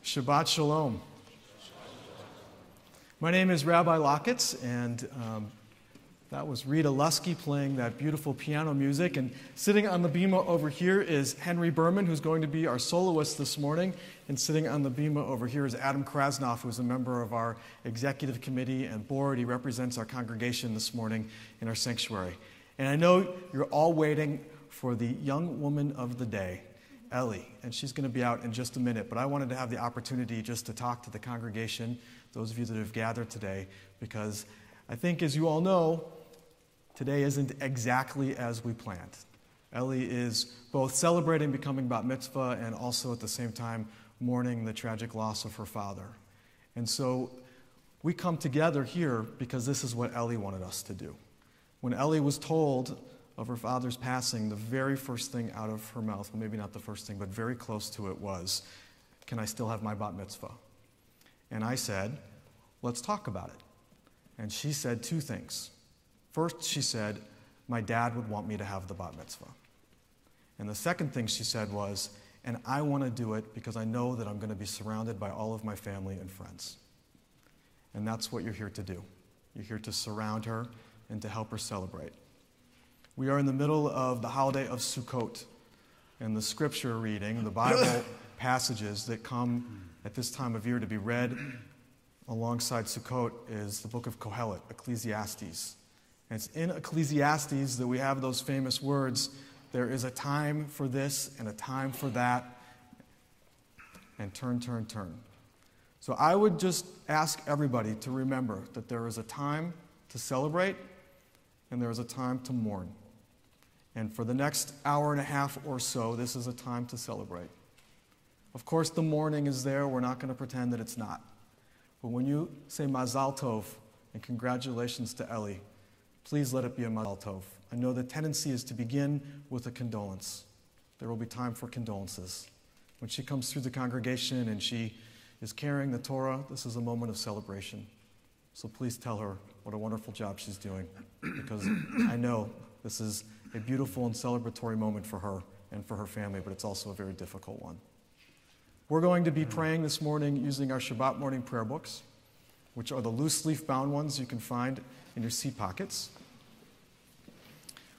Shabbat Shalom. My name is Rabbi Lockitz, and that was Rita Lusky playing that beautiful piano music. And sitting on the bima over here is Henry Berman, who's going to be our soloist this morning. And sitting on the bima over here is Adam Krasnoff, who's a member of our executive committee and board. He represents our congregation this morning in our sanctuary. And I know you're all waiting for the young woman of the day, Ellie, and she's going to be out in just a minute, but I wanted to have the opportunity just to talk to the congregation, those of you that have gathered today, because I think, as you all know, today isn't exactly as we planned. Ellie is both celebrating becoming bat mitzvah and also at the same time mourning the tragic loss of her father. And so we come together here because this is what Ellie wanted us to do. When Ellie was told of her father's passing, the very first thing out of her mouth, well, maybe not the first thing, but very close to it was, "Can I still have my bat mitzvah?" And I said, "Let's talk about it." And she said two things. First, she said, "My dad would want me to have the bat mitzvah." And the second thing she said was, "And I want to do it because I know that I'm going to be surrounded by all of my family and friends." And that's what you're here to do. You're here to surround her and to help her celebrate. We are in the middle of the holiday of Sukkot, and the scripture reading, the Bible passages that come at this time of year to be read alongside Sukkot is the book of Kohelet, Ecclesiastes. And it's in Ecclesiastes that we have those famous words, "There is a time for this and a time for that," and turn, turn, turn. So I would just ask everybody to remember that there is a time to celebrate and there is a time to mourn. And for the next hour and a half or so, this is a time to celebrate. Of course, the mourning is there. We're not going to pretend that it's not. But when you say Mazal Tov and congratulations to Ellie, please let it be a Mazal Tov. I know the tendency is to begin with a condolence. There will be time for condolences. When she comes through the congregation and she is carrying the Torah, this is a moment of celebration. So please tell her what a wonderful job she's doing, because I know this is a beautiful and celebratory moment for her and for her family, but it's also a very difficult one. We're going to be praying this morning using our Shabbat morning prayer books, which are the loose leaf bound ones you can find in your seat pockets.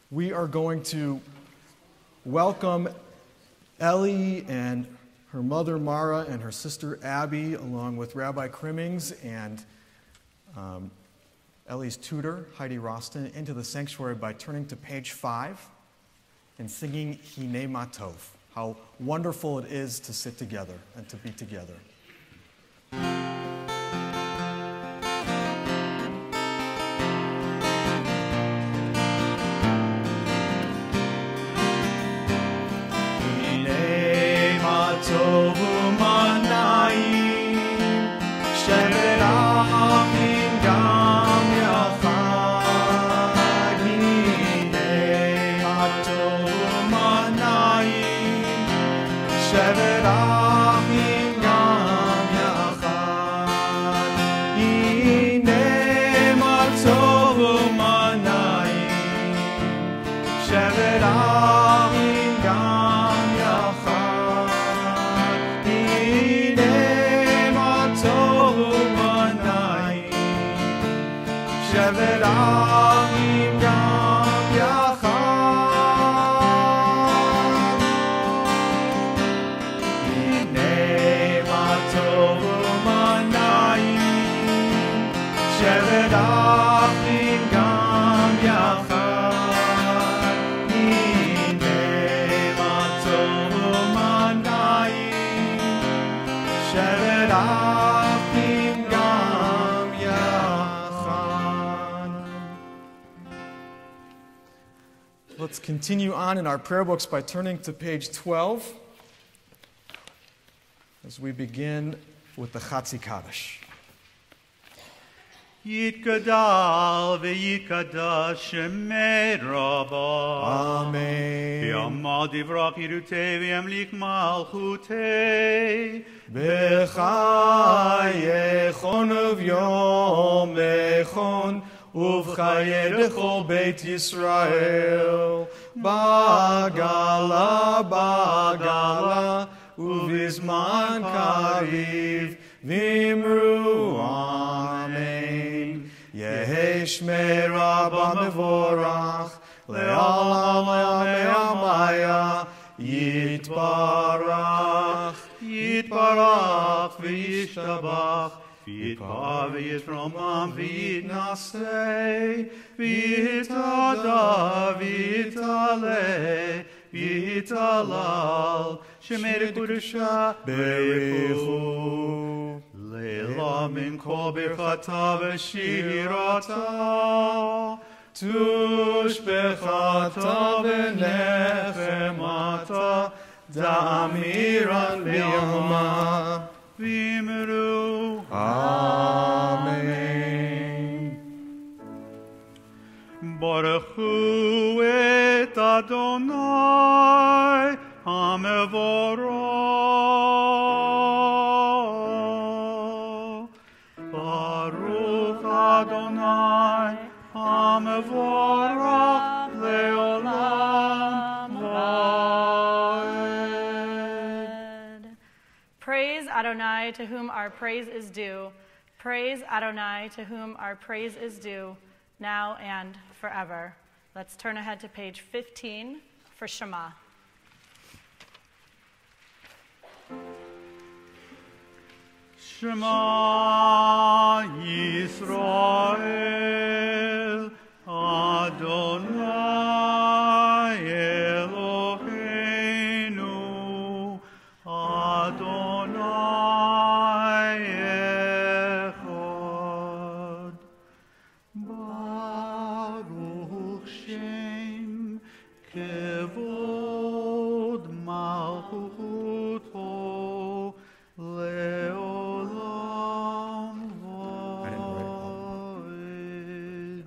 We are going to welcome Ellie and her mother Mara and her sister Abby, along with Rabbi Crimmings and Ellie's tutor, Heidi Roston, into the sanctuary by turning to page 5 and singing Hinei Ma Tov. How wonderful it is to sit together and to be together. Hinei Ma Tov u'manayim shevet achim gam yachad. Hinei Ma Tov u'manayim shevet achim gam yachad. Hinei Ma Tov u'manayim shevet achim gam yachad. Hinei Ma Tov u'manayim shevet achim gam yachad. Hinei Ma Tov u'manayim shevet achim gam yachad. Hinei Ma Tov u'manayim shevet achim gam yachad. Let's continue on in our prayer books by turning to page 12 as we begin with the Chatzi Kaddish. יתגדל ויקדש שמי רבה. Amen. ויעמוד דברה פירוטי וימליך מלכותי. בחייכון וביום לכון ובחיי לכל בית ישראל. בגלה בגלה ובשמחה bizman kariv vimru amen. Yehi shmei rabba mevorach le'olam le'amaya yitbarach Yitbarach v'yishtabach V'yitpa v'yitromam v'yitnaseh V'yitada v'yitale V'yitalal Shemei Kedusha berichu. Leila min kol birchata v'shirata Tushbechata v'nechemata da'amiran b'yama. V'imru Amen. Baruch hu et Adonai HaMevorach. Baruch Adonai HaMevorach le'olam va'ed. Praise Adonai, to whom our praise is due. Praise Adonai, to whom our praise is due, now and forever. Let's turn ahead to page 15 for Shema. Shema Yisrael Adonai Eloheinu Adonai Echad Baruch Shem Kevod Malchuto Leolam Va'ed.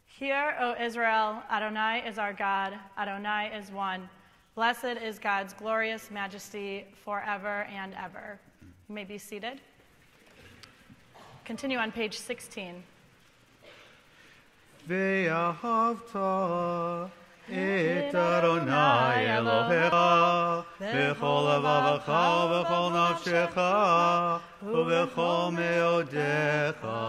Hear, O Israel, Adonai is our God, Adonai is one. Blessed is God's glorious majesty forever and ever. You may be seated. Continue on page 16. Ve'ahavta et Adonai Elohecha v'chol levavecha v'chol nafshecha v'chol meodecha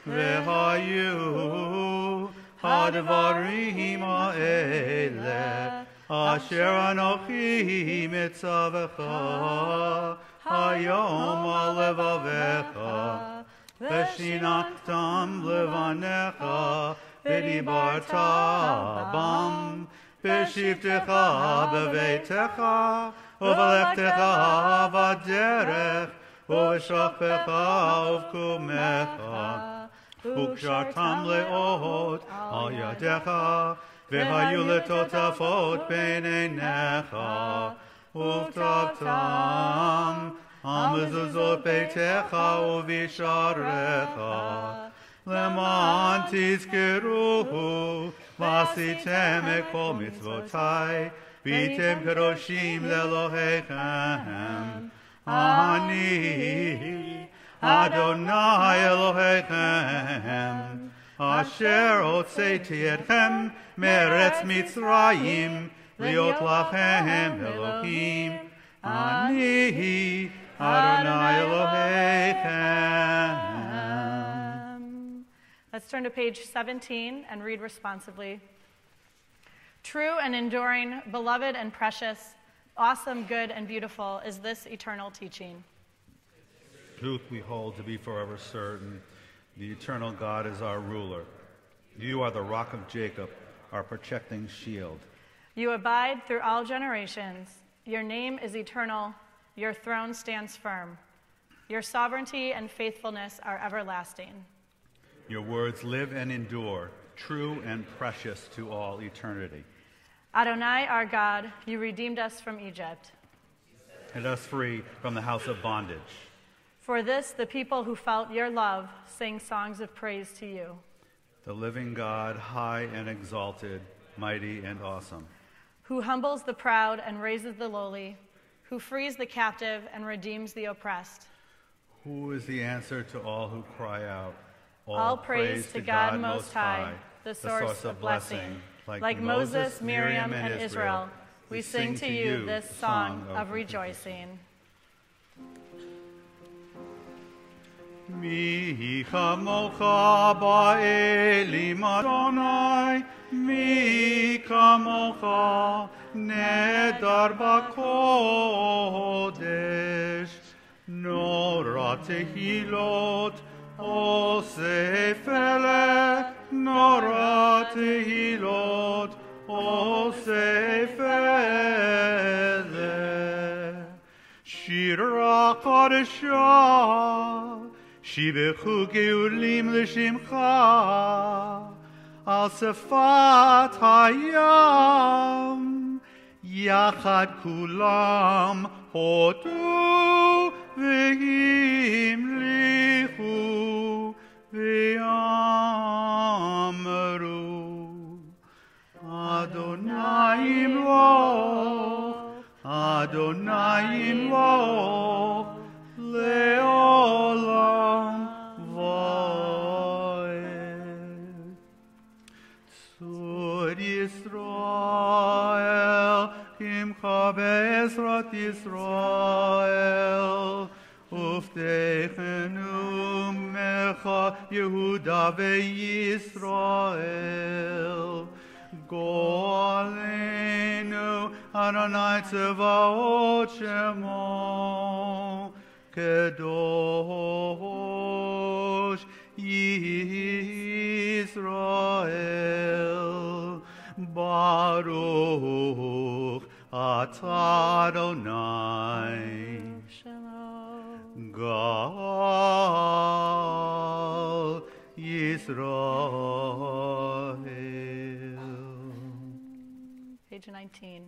v'hayu hadvarim ha'eleh asher anochi mitzavecha hayom al levavecha v'shinatam levanecha v'dibarta bam v'shivtecha b'veitecha uv'lechtecha b'derech uv'shachpecha uv'kumecha וקשרתם לאות על ידיך, והיו לטוטפות בין עיניך, וכתבתם על מזוזות ביתך ובשעריך, למען תזכרו, ועשיתם את כל מצוותי, והייתם קדושים לאלוהיכם. אני Adonai Elohechem, asher hotzeti etchem meretz Mitzrayim, liot lachem Elohim. Ani Adonai Elohechem. Let's turn to page 17 and read responsively. True and enduring, beloved and precious, awesome, good, and beautiful is this eternal teaching. Truth we hold to be forever certain. The eternal God is our ruler. You are the rock of Jacob, our protecting shield. You abide through all generations. Your name is eternal. Your throne stands firm. Your sovereignty and faithfulness are everlasting. Your words live and endure, true and precious to all eternity. Adonai, our God, you redeemed us from Egypt. Set us free from the house of bondage. For this, the people who felt your love sing songs of praise to you. The living God, high and exalted, mighty and awesome. Who humbles the proud and raises the lowly, who frees the captive and redeems the oppressed. Who is the answer to all who cry out? All praise to God Most High, the source of blessing. Like Moses, Miriam, and Israel, we sing to you this song of rejoicing. Mi kamocha ba'elim Adonai, mi kamocha nedar b'kodesh, nora tehilot osef eleh, nora tehilot osef eleh, shira kadesha, שיבחו גאולים לשמך על שפת הים, יחד כולם הודו והמליכו ואמרו, אדוני ימלוך, אדוני ימלוך לעולם ועד. צור ישראל, עמך בעזרת ישראל, ופתחנו ממך יהודה וישראל. גואלנו אדוני צבאות שמו, קדוש ישראל, ברוך אתה אדוני, גאל ישראל. Page 19.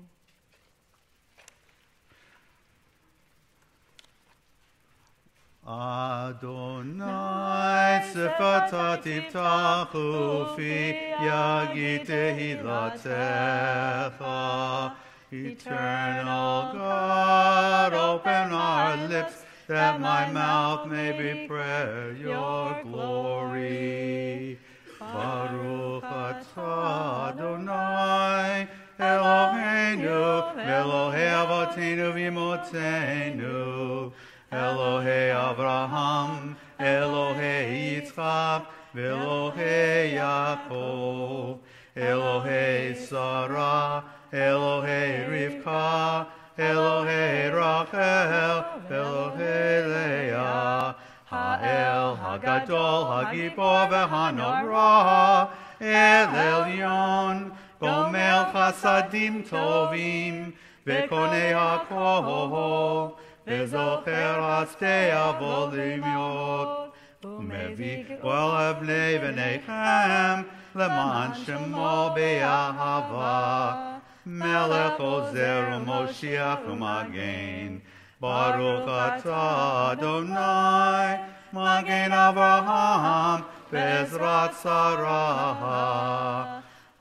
Adonai sefata tiftachu fi yagid tehilatecha. Eternal God, open our lips that my mouth may declare your glory. Baruch atah Adonai Eloheinu, Elohei Avotenu v'imotenu, Elohei Abraham, Elohei Yitzchak, Elohei Yaakov, Elohei Sarah, Elohei Rivka, Elohei Rachel, Elohei Leah, Ha'el Hagadol, Hagibor v'Hanora, El Elyon, Gomel Chasadim Tovim, V'konei HaKol, וזוכר עצי אבולמיות, ומביא כל בני בניכם למען שמו באהבה, מלך עוזר ומושיח ומגן. ברוך אתה אדוני, מגן אברהם בעזרת שרה.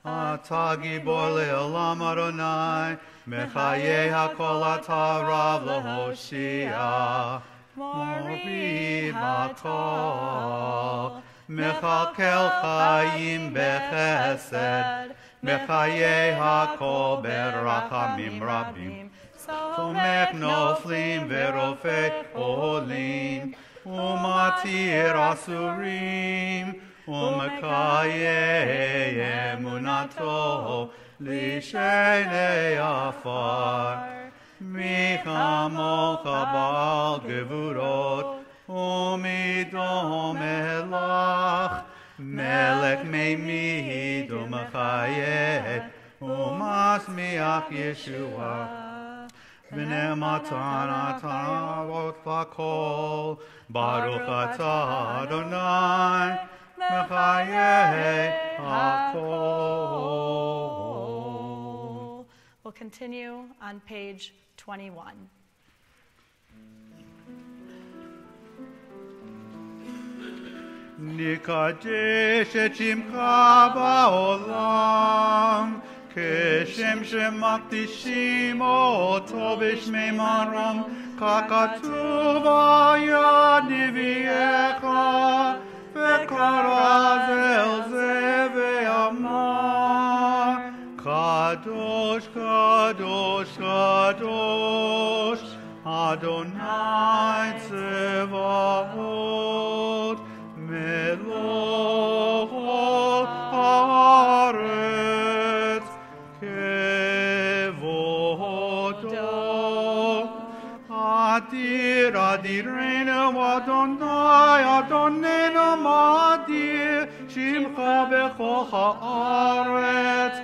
אתה גיבור לעולם אדוני, מחיי הכל אתה רב להושיע, מוריד הכל, מכלכל חיים בחסד, מחיי הכל ברחמים רבים, תומך נופלים ורופא חולים, ומתיר אסורים, ומקיים אמונתו לשני עפר. מי כמוך בעל גבורות ומידו מלך, מלך מימית ומחיה ומשמיח ישועה. ונאמתן אתה אבות לכל, ברוך אתה אדוני מחיי הכל. We'll continue on page 21. נקדש את שמך בעולם, כשם שמקדישים אותו בשמי מרום, ככתוב היה נביאך, וקרא זה אל זה ואמר, Kadosh, Kadosh, Kadosh, Adonai Tzevaot, Meloch haaretz, Kevodo. Adir, Adirenu, Adonai, Adonenu, Adir, Shimcha bechol haaretz,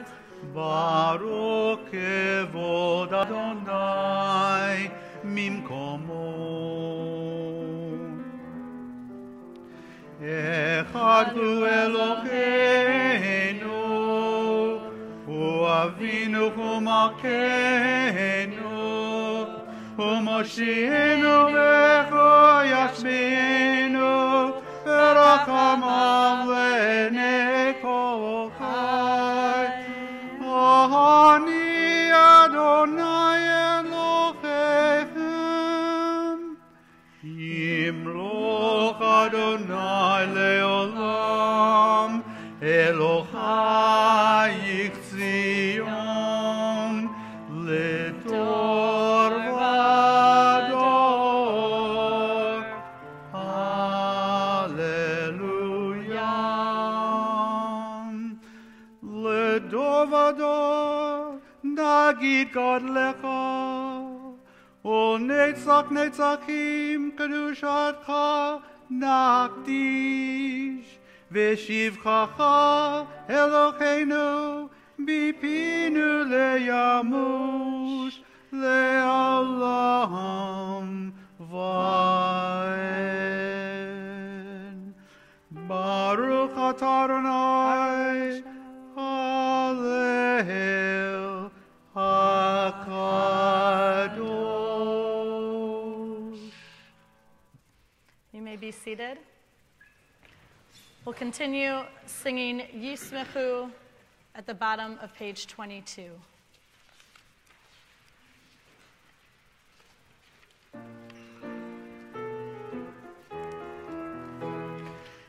Baruch kevod Adonai, Mimkomo. Echad hu Eloheinu, hu Avinu hu Malkeinu, hu Moshienu vecho yashmeinu, berachamav lenei kol chai. Ani Adonai Elohechem, Yimloch Adonai leolam, Elohai Zion, Ledor vador. Hallelujah. Ledor vador, Nagid God lecha, O Netzach Netzachim Kedushatcha Nakdish, Veshivchacha Eloheinu Bipinu leyamush le'olam va'ed. Baruch atah Adonai Halel HaKadosh. You may be seated. We'll continue singing Yismechu at the bottom of page 22.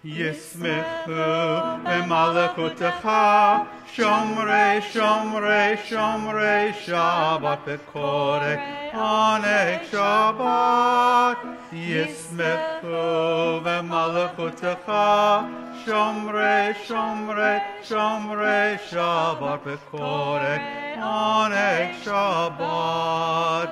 Yismechu b'malachutecha, Shomrei, Shomrei, Shomrei, Shabbat b'koreh, Oneg Shabbat. Yismechu b'malachutecha, Shomrei, Shomrei, Shomrei, Shabbat b'koreh, Oneg Shabbat.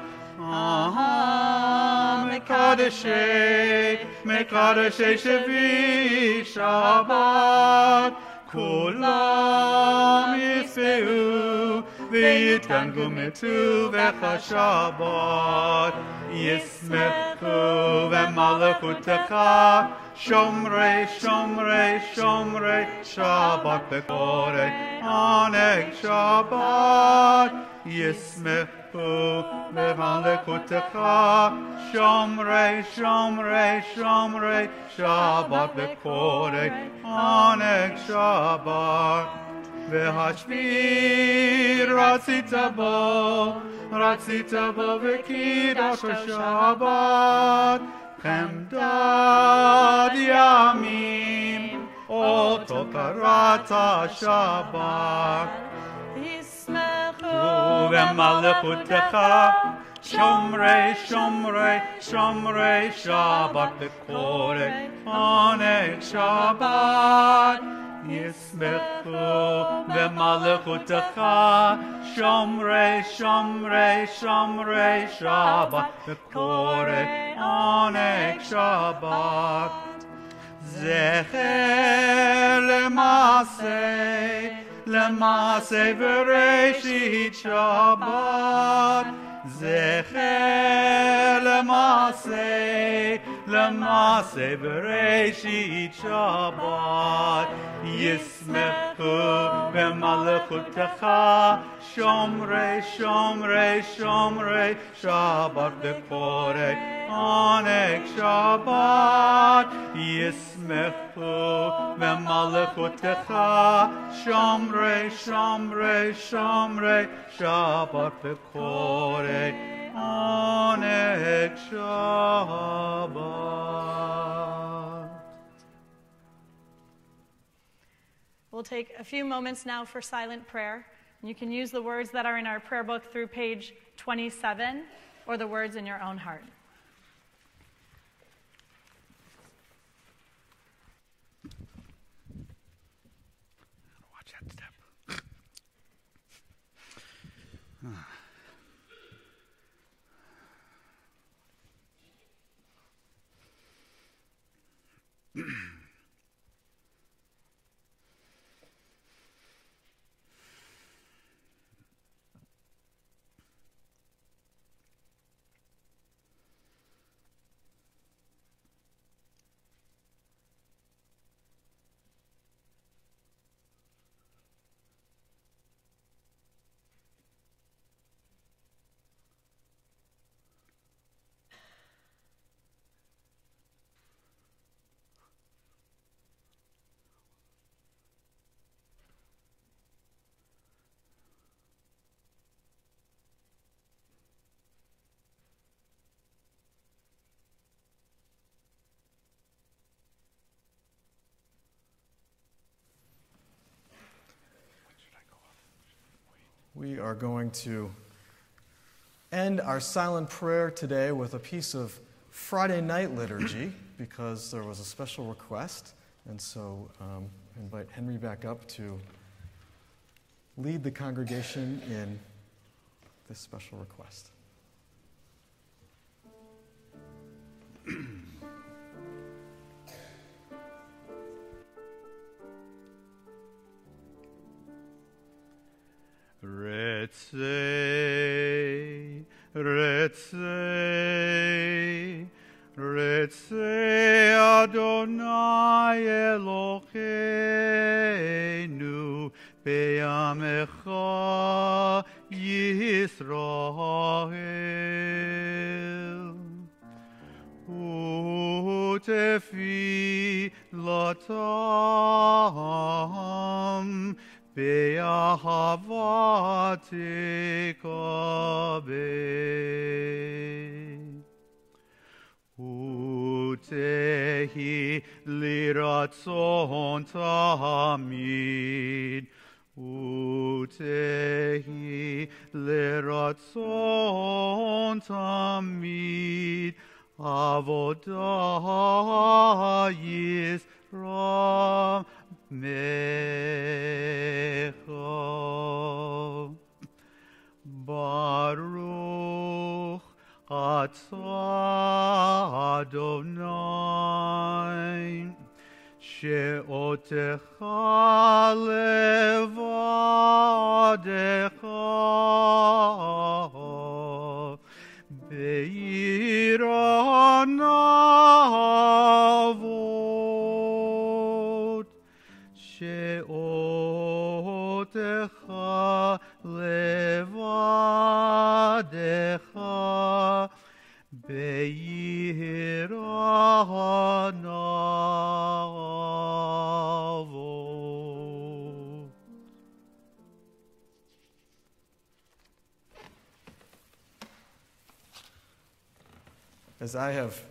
Mekadeshei, Mekadeshei Shevi Shabbat, Kulam Yisfeu, V'yitgangu Metuvecha Shabbat, Yismechu v'malachutecha, Shomrei, Shomrei, Shomrei, Shabbat b'koreh, Oneg Shabbat, Yismechu v'malachutecha, Shomrei, Shomrei, Shomrei, Shabbat b'koreh, Oneg Shabbat. V'hashvi ratzita bo v'kidash Shabbat, Chemdad yamim, oto karata Shabbat. Yismechu v'malachutecha, Shomrei, Shomrei, Shomrei, Shabbat b'koreh, Oneg Shabbat. Yismechu v'malachutecha, Shomrei, Shomrei, Shomrei, Shabbat b'koreh, Oneg Shabbat. Zecher Lemase v'reishit Shabbat. Zecher Lemase v'reishit Shabbat. Yismechu v'malachutecha, Shomrei, Shomrei, Shomrei, Shabbat b'koreh, Oneg Shabbat. Yismechu v'malachutecha, Shomrei, Shomrei, Shomrei, Shabbat b'koreh, Oneg Shabbat. We'll take a few moments now for silent prayer. You can use the words that are in our prayer book through page 27 or the words in your own heart. Watch that step. We are going to end our silent prayer today with a piece of Friday night liturgy because there was a special request. And so invite Henry back up to lead the congregation in this special request. Retsei, Retsei, Retsei Adonai Eloheinu be'amecha Yisrael. Utefilatam be'ahava tekabeh. Utehi liratzon tamid. Utehi liratzon tamid. Avodah Yisrael. Mecha Baruch Atah Adonai She'otecha levadecha Be'ira navod She'otecha levadecha be'ira navod. As I have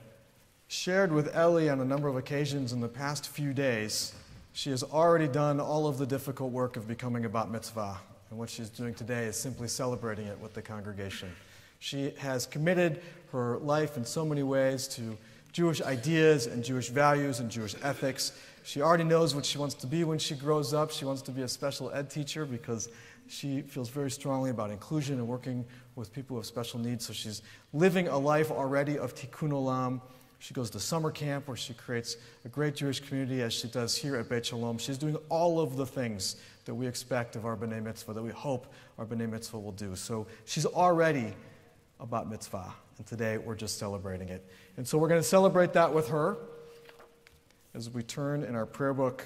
shared with Ellie on a number of occasions in the past few days, she has already done all of the difficult work of becoming a bat mitzvah, and what she's doing today is simply celebrating it with the congregation. She has committed her life in so many ways to Jewish ideas and Jewish values and Jewish ethics. She already knows what she wants to be when she grows up. She wants to be a special ed teacher because she feels very strongly about inclusion and working with people with special needs. So she's living a life already of tikkun olam. She goes to summer camp where she creates a great Jewish community as she does here at Beit Shalom. She's doing all of the things that we expect of our B'nai Mitzvah, that we hope our B'nai Mitzvah will do. So she's already a bat mitzvah, and today we're just celebrating it. And so we're going to celebrate that with her as we turn in our prayer book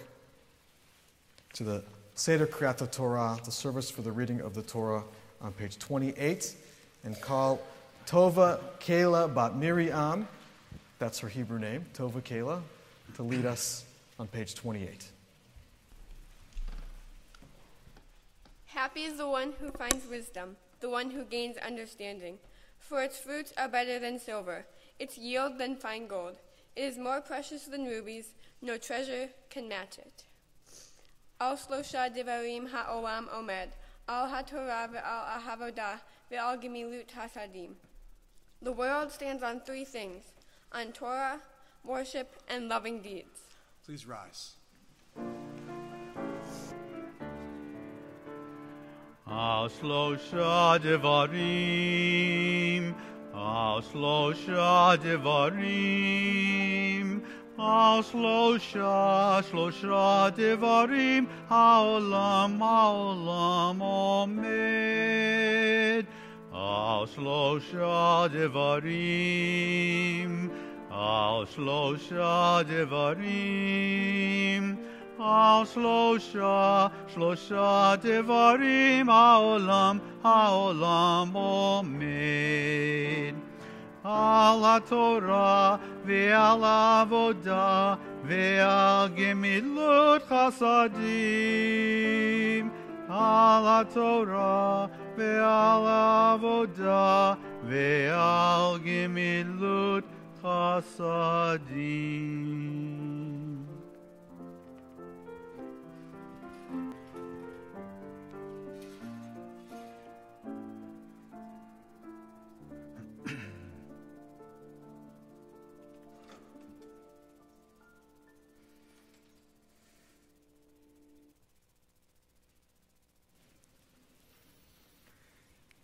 to the Seder Kriyat Torah, the service for the reading of the Torah, on page 28, and call Tova Kayla Bat Miriam, that's her Hebrew name, Tova Kayla, to lead us on page 28. Happy is the one who finds wisdom, the one who gains understanding. For its fruits are better than silver, its yield than fine gold. It is more precious than rubies, no treasure can match it. Al Shlosha Devarim Ha'olam Omed, al haTorah ve'al ahavodah ve'al gemilut hasadim. The world stands on three things: on Torah, worship, and loving deeds. Please rise. Al shlosha devarim, al shlosha devarim, al shlosha devarim, haolam omed. Al shlosha devarim, al shlosha devarim, al shlosha devarim, haolam omed. Al haTorah ve'al avodah ve'al gemilut chasadim. Al haTorah ve'al avodah ve'al gemilut chasadim.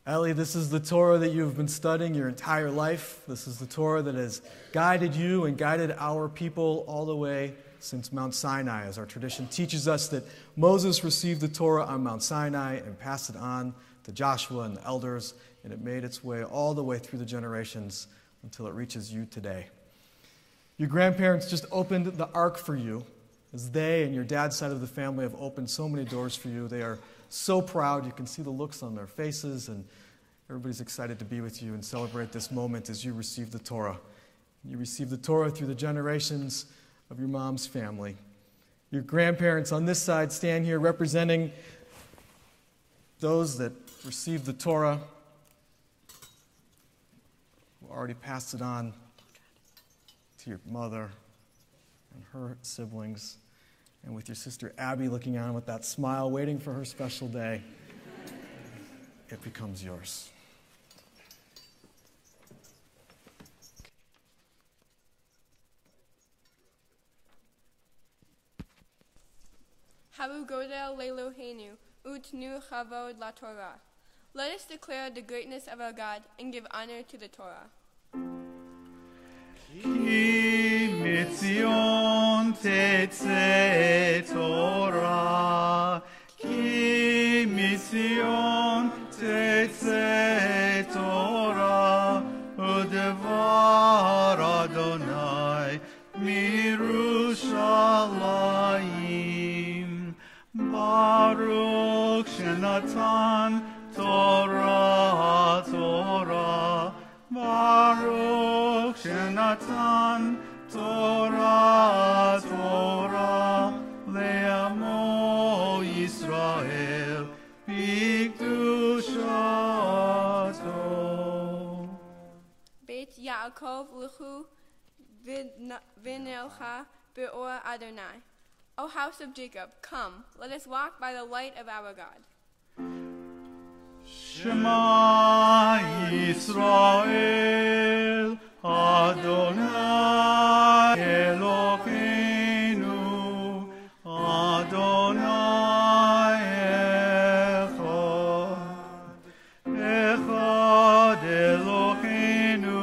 Ellie, this is the Torah that you've been studying your entire life. This is the Torah that has guided you and guided our people all the way since Mount Sinai, as our tradition teaches us that Moses received the Torah on Mount Sinai and passed it on to Joshua and the elders, and it made its way all the way through the generations until it reaches you today. Your grandparents just opened the ark for you, as they and your dad's side of the family have opened so many doors for you. They are so proud. You can see the looks on their faces, and everybody's excited to be with you and celebrate this moment as you receive the Torah. You receive the Torah through the generations of your mom's family. Your grandparents on this side stand here representing those that received the Torah, who already passed it on to your mother and her siblings, and with your sister Abby looking on with that smile, waiting for her special day. It becomes yours. Havu godel lelohenu, utnu chavod la Torah. Let us declare the greatness of our God and give honor to the Torah. Ki mitzion tetze Torah, ki mitzion tetze Torah, udevar Adonai mirushalayim. Baruch shenatan Torah, Torah, Baruch shenatan Torah, Torah, le'amo Yisrael, b'kedushato. Beit Yaakov l'chu v'nelcha be'or Adonai. O house of Jacob, come, let us walk by the light of our God. Shema Yisrael, Adonai Elokeinu, Adonai Echad Elokeinu,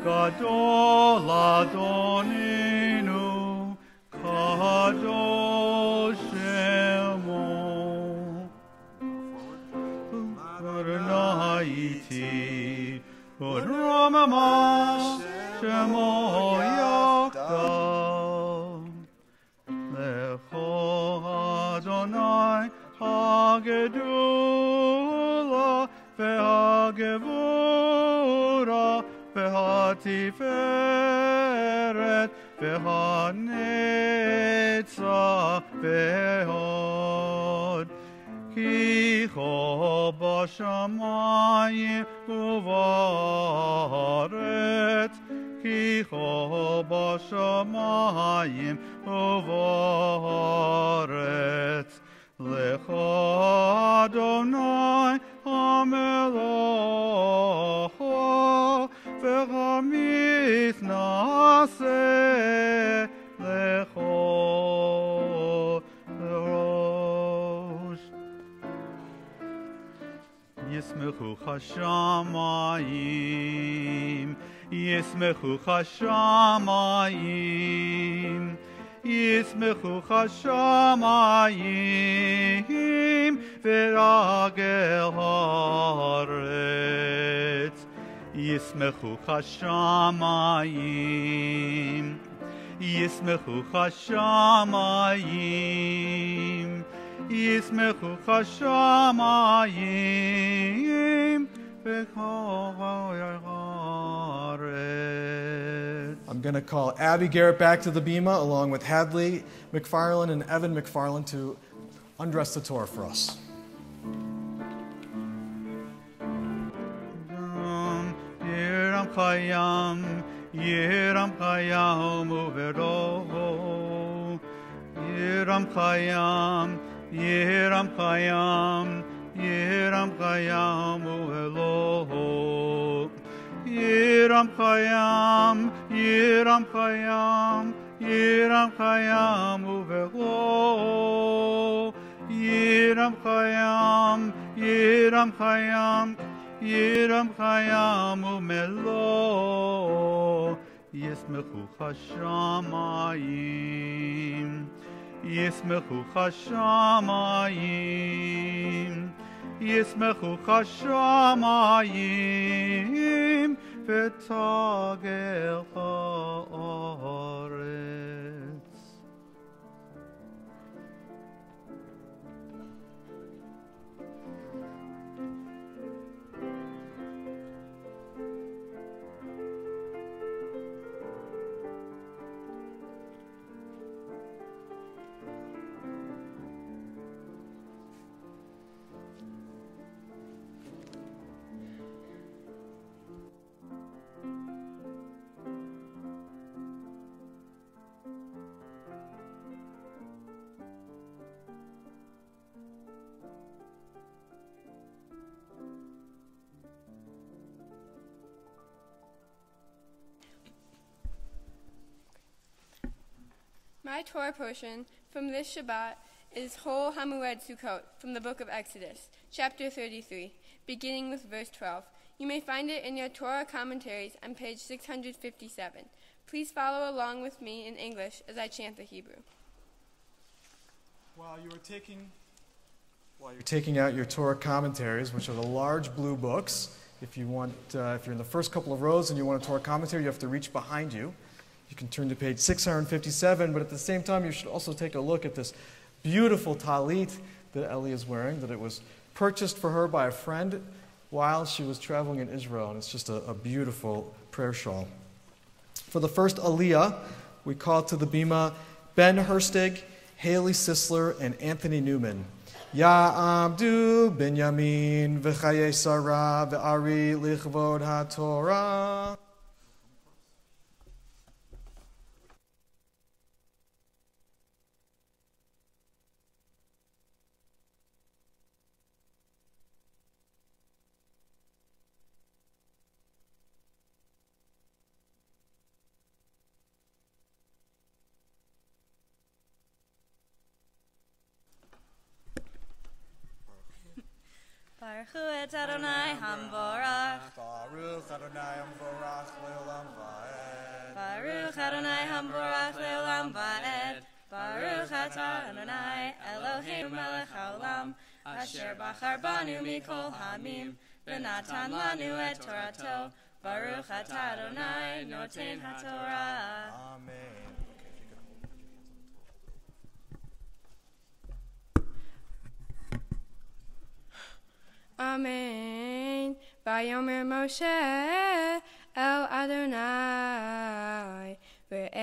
Gadol Adonenu, Kadosh Shemo. Iti Ramama Shemo Yakdav Lecho Adonai Hagedula Vehagevura Vehatiferet Vehanetzach Vehod Ki cho b'shamayim uvaret, Ki cho b'shamayim uvaret, Lecha Adonai HaMeloch v'Hamith Naseh Lecho Rosh. Yismechu Hashamayim, Yismechu Hashamayim, Yismechu Hashamayim, V'ragel Haaretz. Yismechu Hashamayim, Yismechu Hashamayim, Yismechu Hashamayim, V'chol Haaretz. I'm going to call Abby Garrett back to the bima, along with Hadley McFarland and Evan McFarland, to undress the Torah for us. Yiram Chayam, Yiram Chayam Uvero. Yiram Chayam, Yiram Chayam, Yiram Chayam Uvelo. Yiram Chayam, Yiram Chayam, Yiram Chayam Uvelo. Yiram Chayam, Yiram Chayam, Yiram Chayam Umelo. Yismechu Hashamayim, Yismechu Hashamayim, Yismechu Hashamayim, V'tagel Haaretz. My Torah portion from this Shabbat is Hol HaMoed Sukkot from the book of Exodus, chapter 33, beginning with verse 12. You may find it in your Torah commentaries on page 657. Please follow along with me in English as I chant the Hebrew. While you're taking out your Torah commentaries, which are the large blue books, if you're in the first couple of rows and you want a Torah commentary, you have to reach behind you. You can turn to page 657, but at the same time, you should also take a look at this beautiful talit that Ellie is wearing, that it was purchased for her by a friend while she was traveling in Israel, and it's just a beautiful prayer shawl. For the first Aliyah, we call to the bima Ben Herstig, Haley Sisler, and Anthony Newman. Ya'amdu Binyamin v'chaye Sarah v'ari lichvod haTorah. Baruch Hu et Adonai Hamvorach. Baruch Adonai Hamvorach le'olam va'ed. Baruch Adonai Hamvorach le'olam va'ed. Baruch atah Adonai Eloheinu melech haolam, asher bachar banu mikol hamim, v'natan lanu et Torato. Baruch atah Adonai noten haTorah. Amen. Amen. Vayomer Moshe El Adonai Re'eh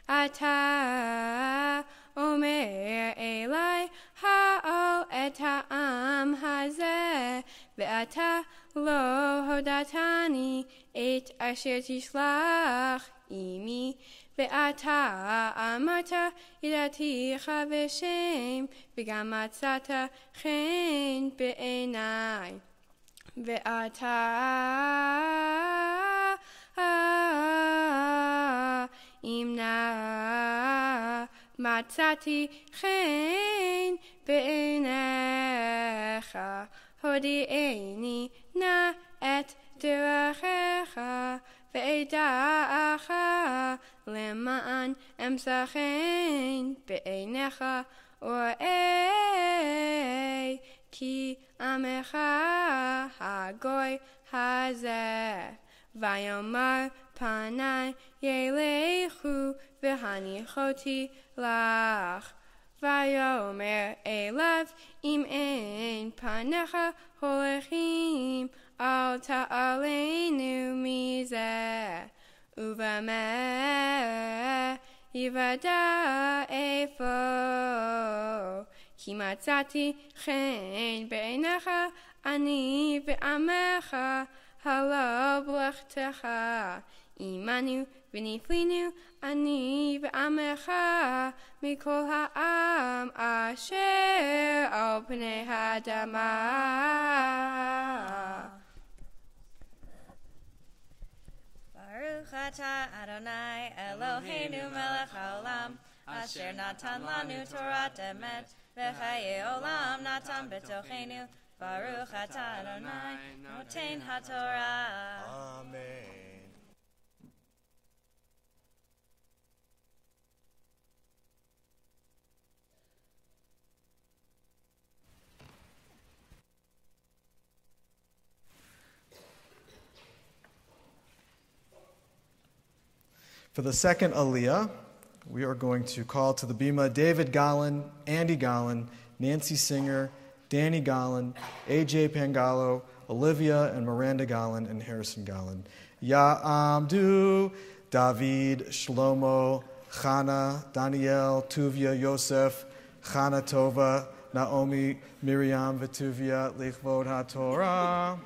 Ata Omer Elai Ha'o et ha'am hazeh ואתה לא הודעתני את אשר תשלח עמי, ואתה אמרת ידעתיך בשם, וגם מצאת חן בעיניי. ואתה אם נא מצאתי חן בעיניך, הודיעני נא את דרכיך, ואדעך למען אמצא חן בעיניך, וראה כי עמך הגוי הזה. ויאמר פני ילכו והניחותי לך. ויאמר אליו אם אין פניך הולכים אל תעלנו מזה. ובמה יוודע איפה, כי מצאתי חן בעיניך אני ועמך הלא בלכתך. עמנו ונפלינו אני ועמך מכל העם אשר על פני האדמה. Baruch atah Adonai Eloheinu melech haolam, asher natan lanu Torat emet, v'chaye olam natan betochenu. Baruch atah Adonai noten haTorah. Amen. For the second Aliyah, we are going to call to the bima David Gollin, Andy Gollin, Nancy Singer, Danny Gollin, AJ Pangalo, Olivia and Miranda Gollin, and Harrison Gollin. Ya'amdu, David, Shlomo, Chana, Daniel, Tuvia, Yosef, Chana Tova, Naomi, Miriam, Vituvia, Lichvod HaTorah.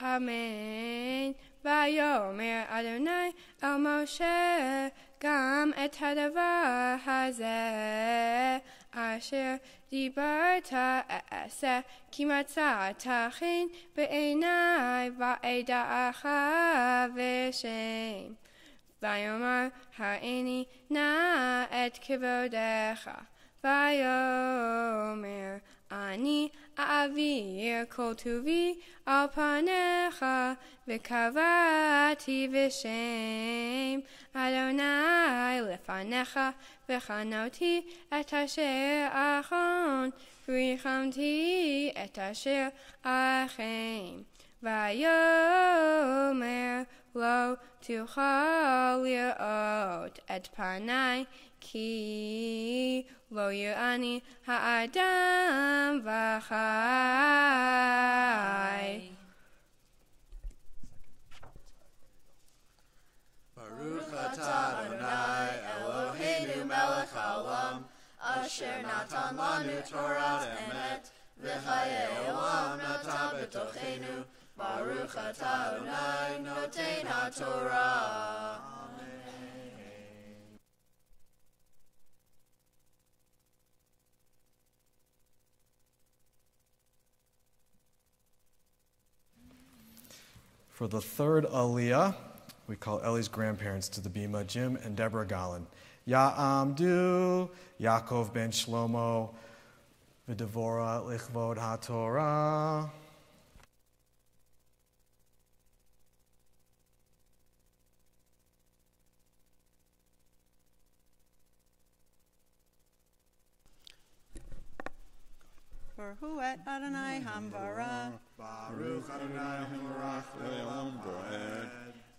אמן. ויאמר אדוני אל משה גם את הדבר הזה אשר דיברת אעשה, כי מצאת חן בעיני ואדעך בשם. ויאמר הראיני נא את כבודך. ויאמר אני אעביר כל טובי על פניך, וקבעתי בשם אדוני לפניך, וחנותי את אשר אחון, וריחמתי את אשר אחים. ויאמר לא תוכל לראות את פני, כי לא יראני האדם וחי. Baruch atah Adonai Eloheinu melech haolam, asher natan lanu Torat emet, v'chaye olam natan betochenu. Baruch atah Adonai noten haTorah. For the third Aliyah, we call Ellie's grandparents to the bima, Jim and Deborah Gollin. Ya'amdu, Yaakov ben Shlomo, V'devora lichvod haTorah. Baruch et Adonai Hamvarach. Baruch Adonai Hamelach Le'olam Va'ed.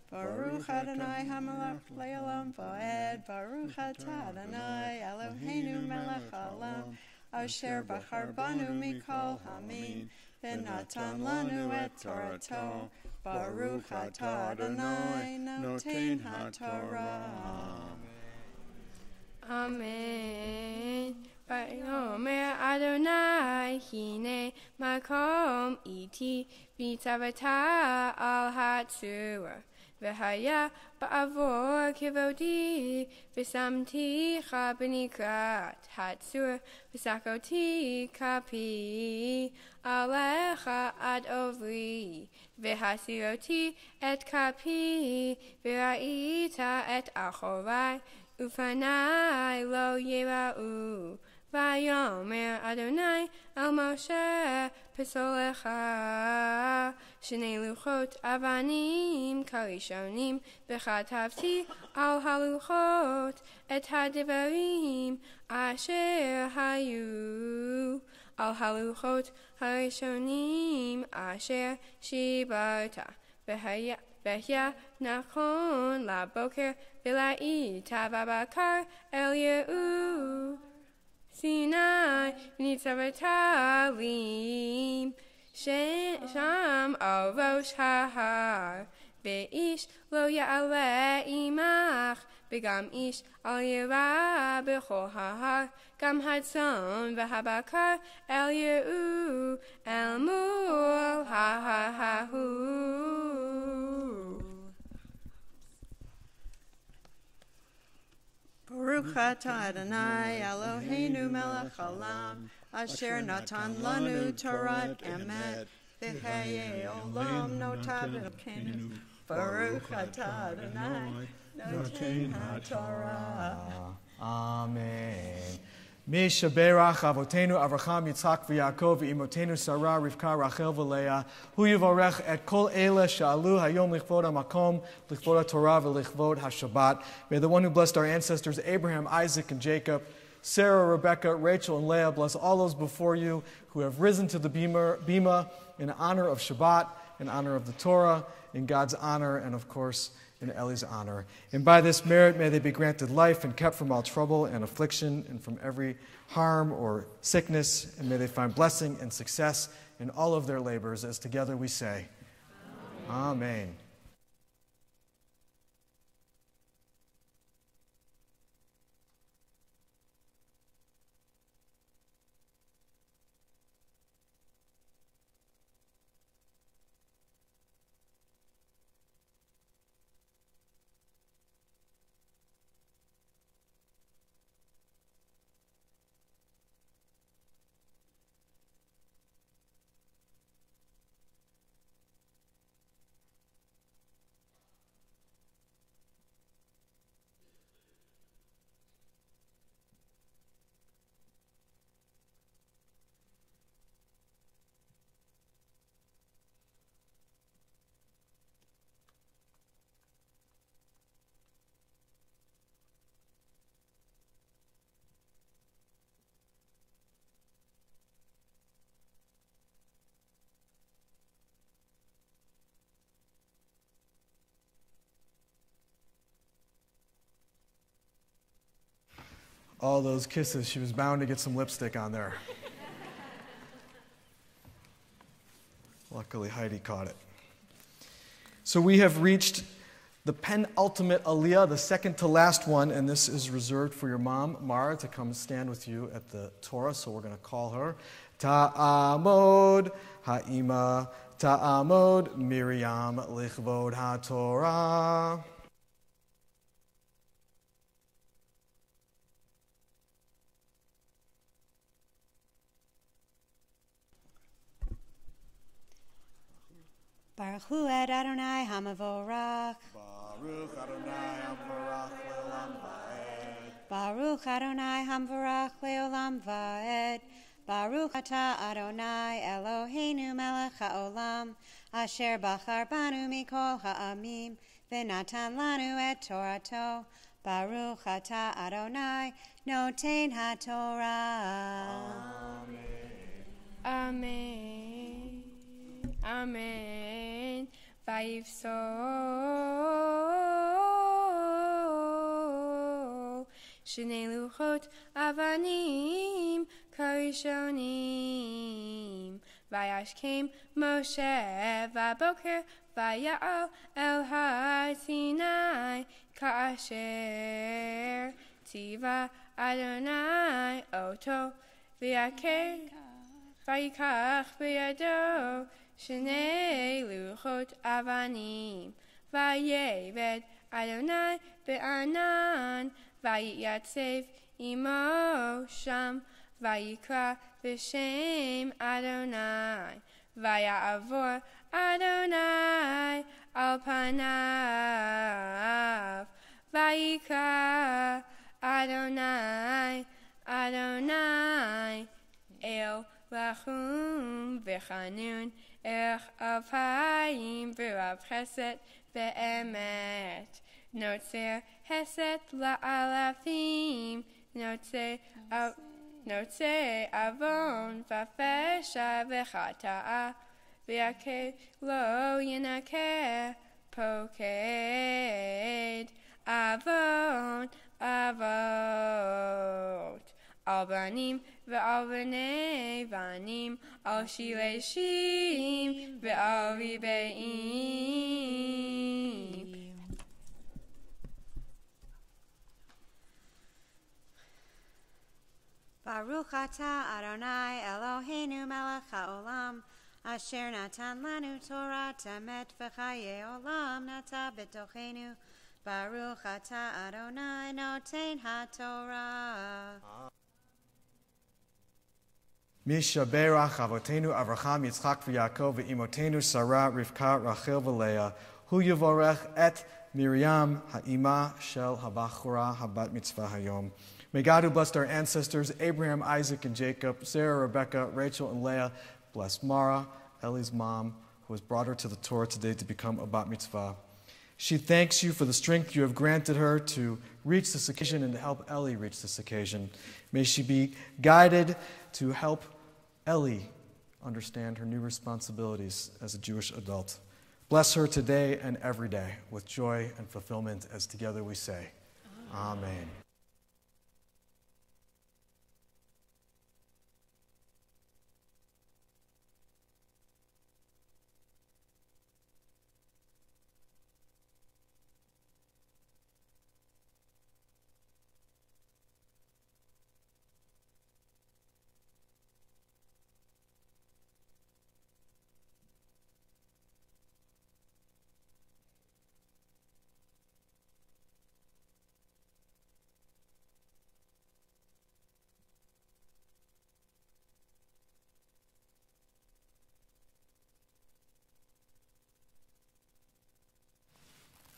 Baruch Adonai Hamelach Le'olam Va'ed. Baruch atah Adonai Eloheinu melech haolam. Asher bachar banu mikol hamim. V'natan lanu et Torato. Baruch atah Adonai noten haTorah. Amen. Vayomer Adonai hine makom iti v'tzavata al hatzur v'haya ba'avor kivodi v'samticha b'nikrat hatzur v'sakoti kapi alecha ad ovri v'hasiroti et kapi v'ra'ita et achorai ufanai lo yera'u. Vayomer Adonai el Moshe Pesolecha Shnei luchot avanim karishonim V'chatavti al haluchot et hadivarim asher hayu al haluchot harishonim asher shibarta V'haya nachon laboker v'la'ita v'bakar el ye'u Sinai, Nitzavatalim, Sham al Rosh Hahar, Ve'ish lo ya'aleh imach, V'gam ish al yirah b'chol hahar, Gam hadson v'habakar el ye'u, el mul ha-ha-ha-hu. Baruch atah Adonai Eloheinu melech haolam, asher natan lanu Torat emet, v'chayei olam notav elkeinu. Baruch atah Adonai noten haTorah. Amen. Mishaberach Avotenu Avraham Yitzchak v'Yaakov v'imotenu Sarah Rivka Rachel v'Leah Hu yivorech et kol ele sha'alu hayom lichvod hamakom lichvod haTorah v'lichvod haShabbat. May the one who blessed our ancestors Abraham, Isaac, and Jacob, Sarah, Rebekah, Rachel, and Leah, bless all those before you who have risen to the bima in honor of Shabbat, in honor of the Torah, in God's honor, and of course in Eli's honor. And by this merit may they be granted life and kept from all trouble and affliction and from every harm or sickness, and may they find blessing and success in all of their labors, as together we say, Amen. Amen. All those kisses, she was bound to get some lipstick on there. Luckily, Heidi caught it. So we have reached the penultimate aliyah, the second to last one, and this is reserved for your mom, Mara, to come stand with you at the Torah. So we're going to call her. Ta'amod ha'ima, ta'amod Miriam lichvod ha'Torah. Baruch hu et Adonai hamavorach. Baruch Adonai Hamelach Le'olam Va'ed. Baruch Adonai Hamvarach Leolam Vaed. Baruch Atah Adonai Eloheinu Melech HaOlam, Asher Bachar Banu Mikol Ha'amim, V'natan Lanu Et Torato. Baruch Atah Adonai Noten HaTorah. Amen. Amen. Vayivso Shnei Luchot Avanim Karishonim. Vayashkem Moshe Vaboker Vaya'al El Har Sinai Ka'asher Tiva Adonai Oto V'yaker Vayikach B'yado Shnei Luchot Avanim Vayeved Adonai Be'anan Vayatsev Imo Sham Vayikra B'Shem Adonai Vaya'avor Adonai Al Panav Vayikra Adonai Adonai El Lachum V'Chanun Ech Avayim V'Rav Chesed Be'emet Notzer Hesed La'alafim Notzer Avon V'Fesha V'Chata'a V'Yakeh Lo Yinakeh Poked Avon Avot Al Banim Ve'al B'nei Banim Al Shilei Shim Ve'al Ribeim. Baruch Atah Adonai Eloheinu Melech HaOlam, Asher Natan Lanu Torah Temet V'Chaye Olam Nata B'tochenu. Baruch Atah Adonai Noten HaTorah. Misha Berach Avotenu Avraham Yitzchak v'Yaakov v'imotenu Sarah Rivka Rachel v'Leah Hu Yivorech et Miriam ha'ima shel habachura habat mitzvah hayom. May God, who blessed our ancestors Abraham, Isaac, and Jacob, Sarah, Rebecca, Rachel, and Leah, bless Mara, Ellie's mom, who has brought her to the Torah today to become a bat mitzvah. She thanks you for the strength you have granted her to reach this occasion and to help Ellie reach this occasion. May she be guided to help Ellie understand her new responsibilities as a Jewish adult. Bless her today and every day with joy and fulfillment as together we say, Amen.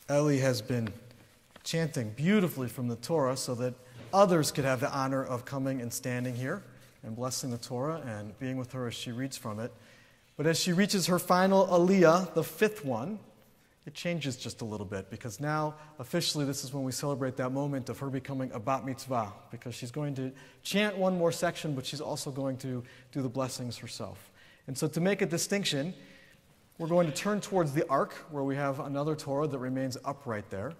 Ellie has been chanting beautifully from the Torah so that others could have the honor of coming and standing here and blessing the Torah and being with her as she reads from it. But as she reaches her final aliyah, the fifth one, it changes just a little bit because now officially this is when we celebrate that moment of her becoming a bat mitzvah, because she's going to chant one more section, but she's also going to do the blessings herself. And so to make a distinction, we're going to turn towards the ark, where we have another Torah that remains upright there.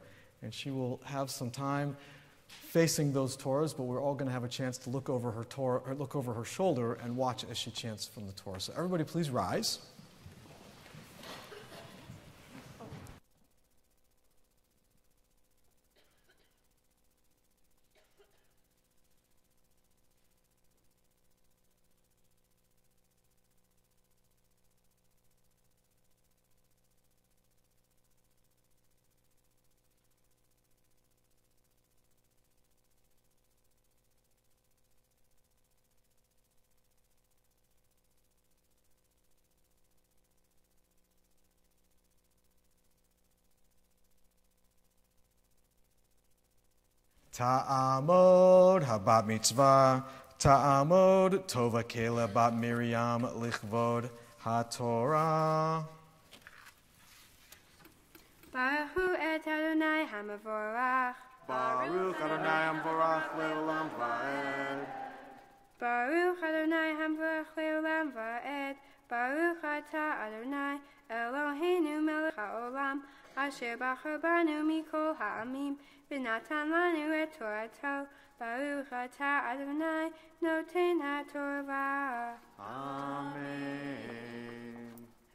And she will have some time facing those Torahs, but we're all going to have a chance to look over her Torah, or look over her shoulder and watch as she chants from the Torah. So everybody please rise. Ta'amod habat mitzvah, ta'amod tova kela bat Miriam lichvod haTorah. Baruch et Adonai hamavorach. Baruch Adonai Amvorach Leolam Va'ed. Baruch Adonai hamavorach leolam va'ed. Baruch atah Adonai Eloheinu melech haolam. Asher bachar banu mikol ha'amim. V'natan lanu et Torato. Baruch atah Adonai noten ha'torah. Amen.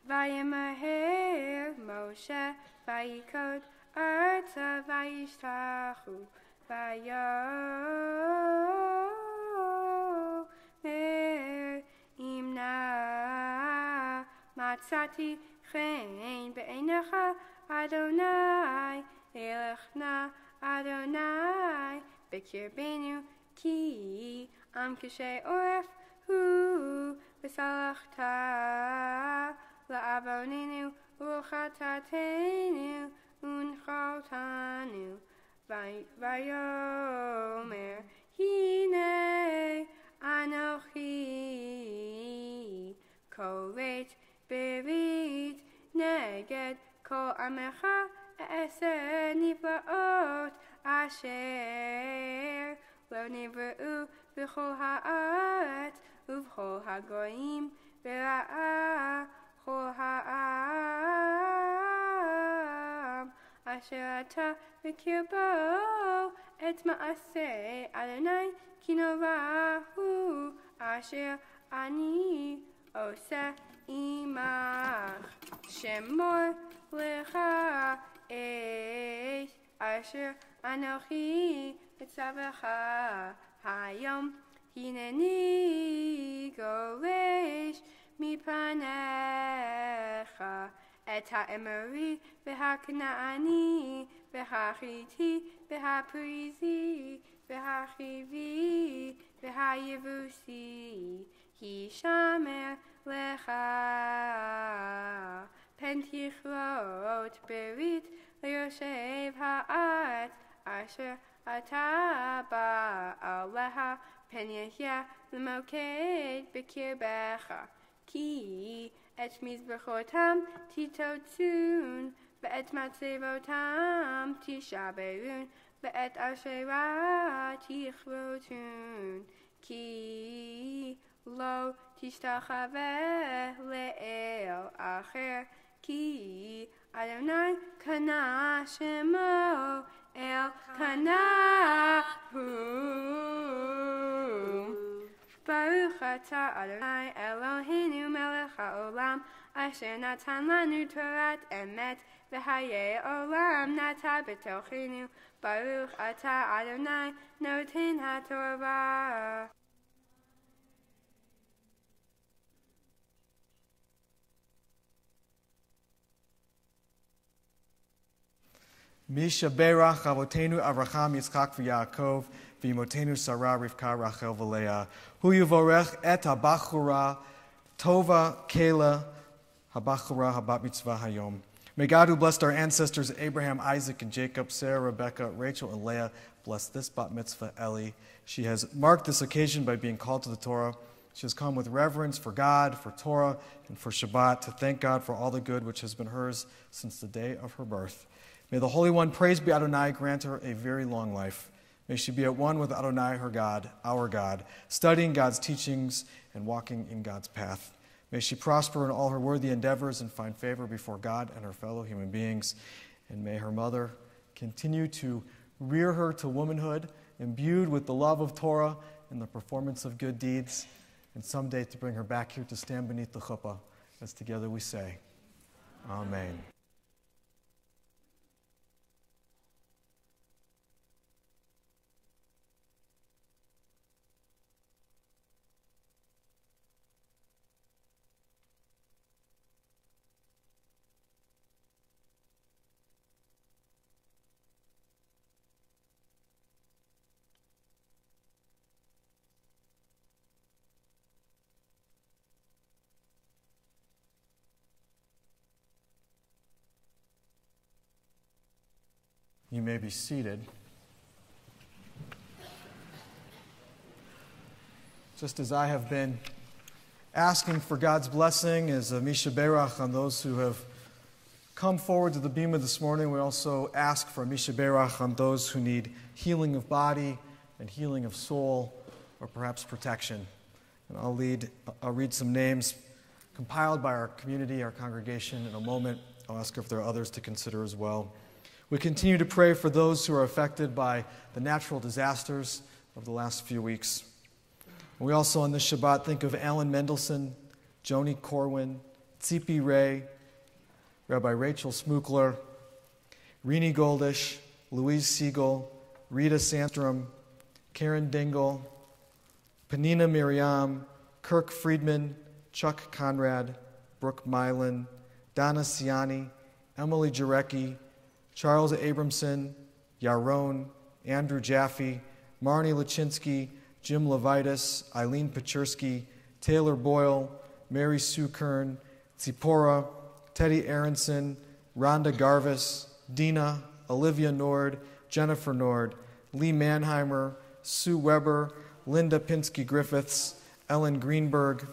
Vayimaher Moshe vayikod arta vayishtachu vayomer imna matzati chen be'enecha Adonai elechna Adonai bekirbenu ki am kashe oref hu v'salachta la'avoninu uchatatenu unchaltanu vayomer hine anochi koret berit neged kol amecha eser niflaot asher lo nivru v'chol ha'aretz uv'chol hagoyim v'ra'a chol ha'am asher ata v'kirbo et ma'aseh Adonai ki norahu asher ani oseh imach shemor lecha eish asher anochi etzavecha hayom hineni goresh mipanecha et ha'emori v'ha'knaani v'ha'chiti v'ha'perizi v'ha'chivi v'ha'yevusi hishamer lecha pen tichlot berit le'yoshev ha'aretz asher ata ba'aleha pen yehya l'moked b'kirbecha ki et mizbechotam titotzun ve'et matzevotam tishaberun ve'et asherah tichrotun ki lo tishtachaveh le'el acher ki Adonai kana shemo el kana hu. Baruch atah Adonai Eloheinu melech haolam asher natan lanu Torat emet v'hayei olam nata b'tochenu. Baruch atah Adonai noten haTorah. Misha berach avotenu Avraham Yitzchak v'Yaakov v'imotenu Sarah Rivka Rachel v'Leah hu yivorech et habachura tova kela habachura habat mitzvah hayom. May God, who blessed our ancestors Abraham, Isaac, and Jacob, Sarah, Rebekah, Rachel, and Leah, bless this bat mitzvah Eli. She has marked this occasion by being called to the Torah. She has come with reverence for God, for Torah, and for Shabbat to thank God for all the good which has been hers since the day of her birth. May the Holy One, praised be Adonai, grant her a very long life. May she be at one with Adonai, her God, our God, studying God's teachings and walking in God's path. May she prosper in all her worthy endeavors and find favor before God and her fellow human beings. And may her mother continue to rear her to womanhood, imbued with the love of Torah and the performance of good deeds, and someday to bring her back here to stand beneath the chuppah, as together we say, Amen. You may be seated. just as I have been asking for God's blessing as a Misha Berach on those who have come forward to the Bima this morning, we also ask for a Misha Berach on those who need healing of body and healing of soul, or perhaps protection. And I'll read some names compiled by our community, our congregation in a moment. I'll ask if there are others to consider as well. We continue to pray for those who are affected by the natural disasters of the last few weeks. And we also on this Shabbat think of Alan Mendelson, Joni Corwin, Tzipi Ray, Rabbi Rachel Smukler, Rini Goldish, Louise Siegel, Rita Sandstrom, Karen Dingle, Panina Miriam, Kirk Friedman, Chuck Conrad, Brooke Mylan, Donna Ciani, Emily Jarecki, Charles Abramson, Yaron, Andrew Jaffe, Marnie Lachinsky, Jim Levitas, Eileen Pachersky, Taylor Boyle, Mary Sue Kern, Tzipora, Teddy Aronson, Rhonda Garvis, Dina, Olivia Nord, Jennifer Nord, Lee Mannheimer, Sue Weber, Linda Pinsky Griffiths, Ellen Greenberg,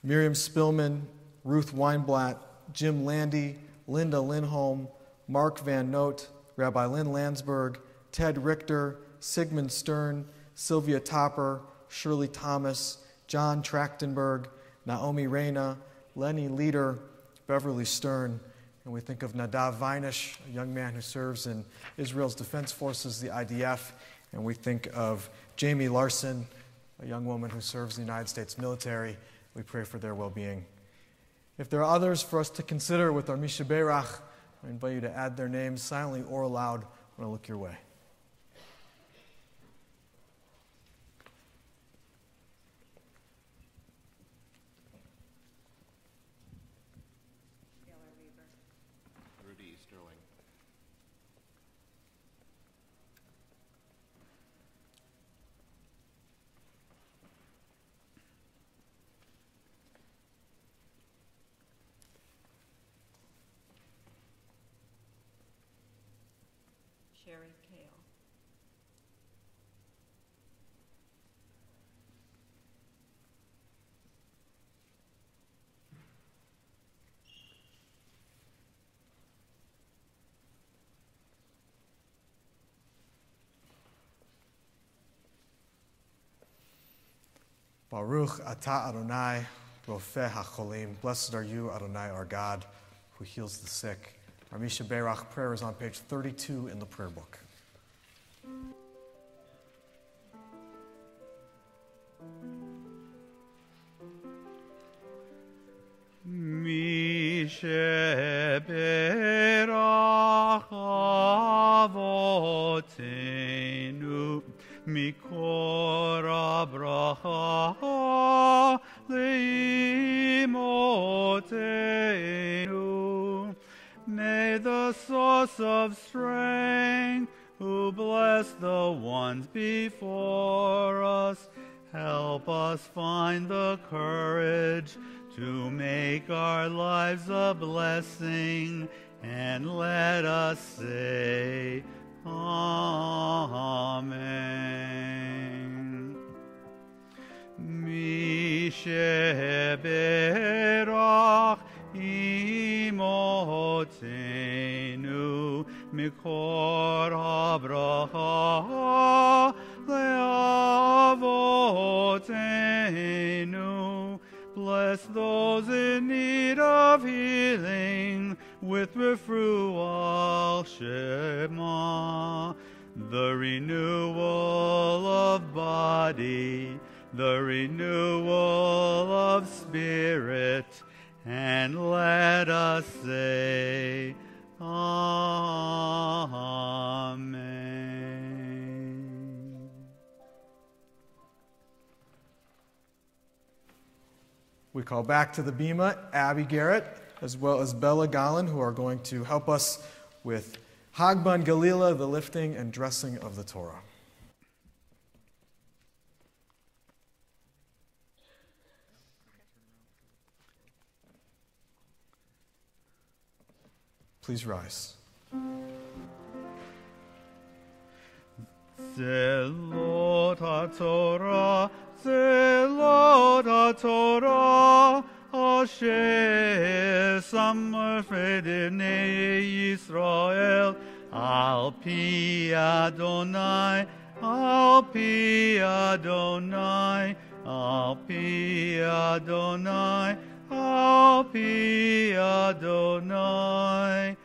Miriam Spillman, Ruth Weinblatt, Jim Landy, Linda Lindholm, Mark Van Noot, Rabbi Lynn Landsberg, Ted Richter, Sigmund Stern, Sylvia Topper, Shirley Thomas, John Trachtenberg, Naomi Reyna, Lenny Leader, Beverly Stern, and we think of Nadav Vinesh, a young man who serves in Israel's Defense Forces, the IDF, and we think of Jamie Larson, a young woman who serves in the United States military. We pray for their well-being. If there are others for us to consider with our Misha Berach, I invite you to add their names silently or aloud when I look your way. Rudy Sterling. Sherry Kale. Baruch atah Adonai, Rofeh HaCholim. Blessed are you, Adonai, our God, who heals the sick. Our Misha Berach prayer is on page 32 in the prayer book. Misha Berach avotenu mikor abraha leimotenu. May the source of strength, who bless the ones before us, help us find the courage to make our lives a blessing, and let us say, Amen. Misha Berach imotenu mikor habracha leavotenu. Bless those in need of healing with refuah shema, the renewal of body, the renewal of spirit, and let us say, Amen. We call back to the Bima Abby Garrett, as well as Bella Gallen, who are going to help us with Hagban Galila, the lifting and dressing of the Torah. Please rise. Zelot HaTorah, Zelot HaTorah, Asher Samer Fedivnei Yisrael, Al Pi Adonai, Al Pi Adonai, Al Pi Adonai, Al Pi Adonai,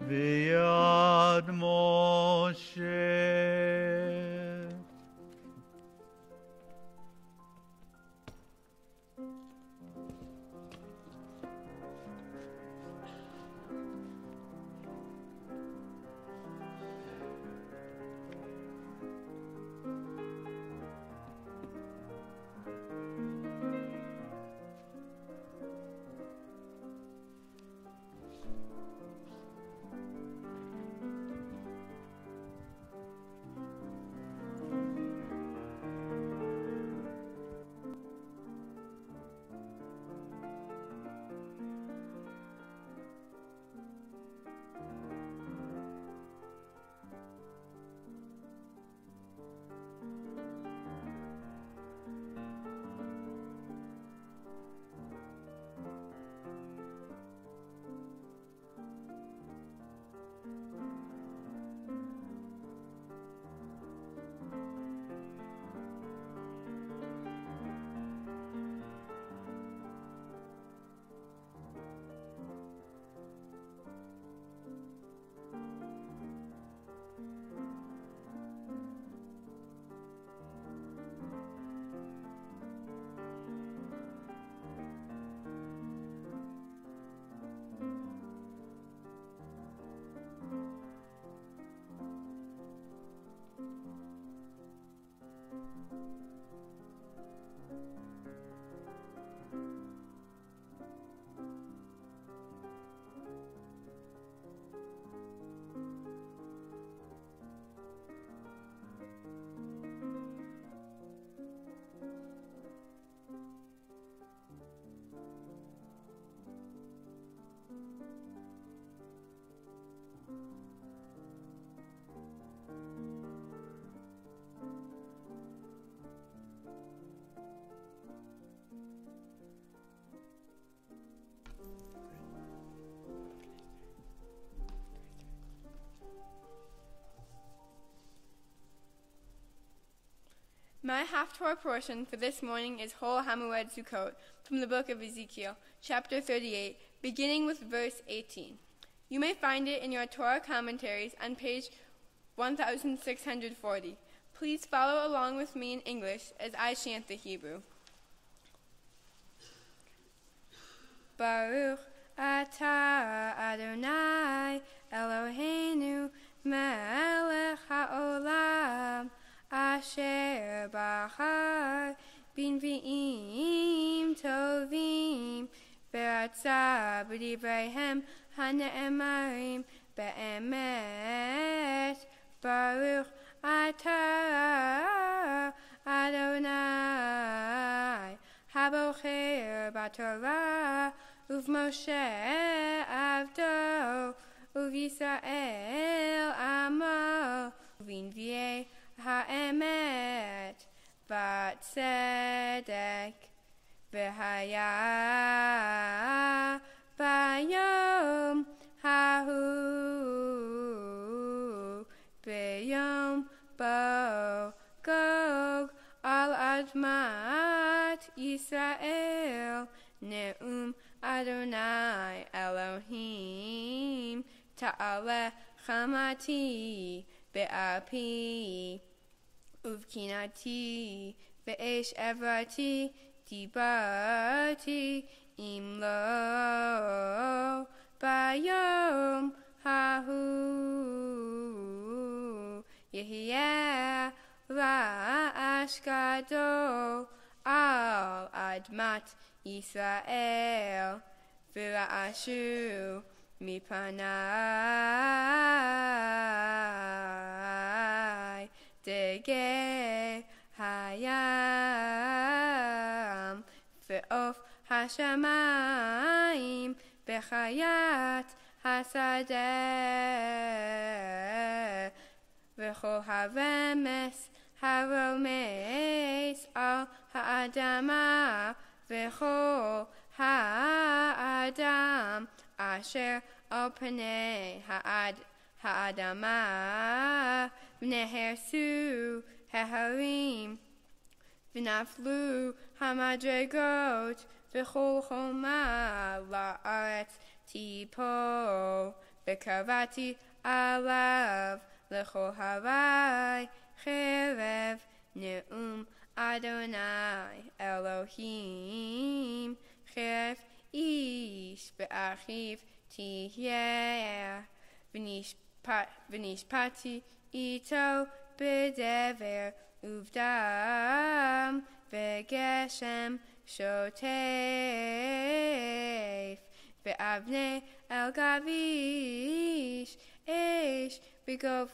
V'yad Moshe. My Haftorah portion for this morning is Hol Hamued Sukkot from the book of Ezekiel, chapter 38, beginning with verse 18. You may find it in your Torah commentaries on page 1640. Please follow along with me in English as I chant the Hebrew. Baruch atah Adonai Eloheinu melech haolam Asher bachar b'nvi'im tovim v'ratzah b'divreihem hane'emarim be'emet Baruch atah Adonai habocher b'Torah uv'Moshe avdo uv'Yisrael amo uv'nvi'ei ha'emet v'tzedek v'haya b'yom hahu b'yom bo gog al admat Yisrael ne'um Adonai Elohim ta'aleh chamati be'api uvkinati ve'esh evrati dibarti imlo bayom hahu yehieh ra'ash gadol al admat Yisrael v'ra'ashu mipanai dege hayam ve'of hashamayim bechayat hasadeh v'chol haremes הרומיס על האדמה וכל האדם אשר על פני האדמה ונהרסו ההרים ונפלו המדרגות וכל חומה לארץ תיפול וקראתי עליו לכל הרי חרב נאום אדוני אלוהים חרב איש באחיו תהיה ונשפטתי איתו בדבר ובדם וגשם שוטף ואבני אל גביש אש בגברית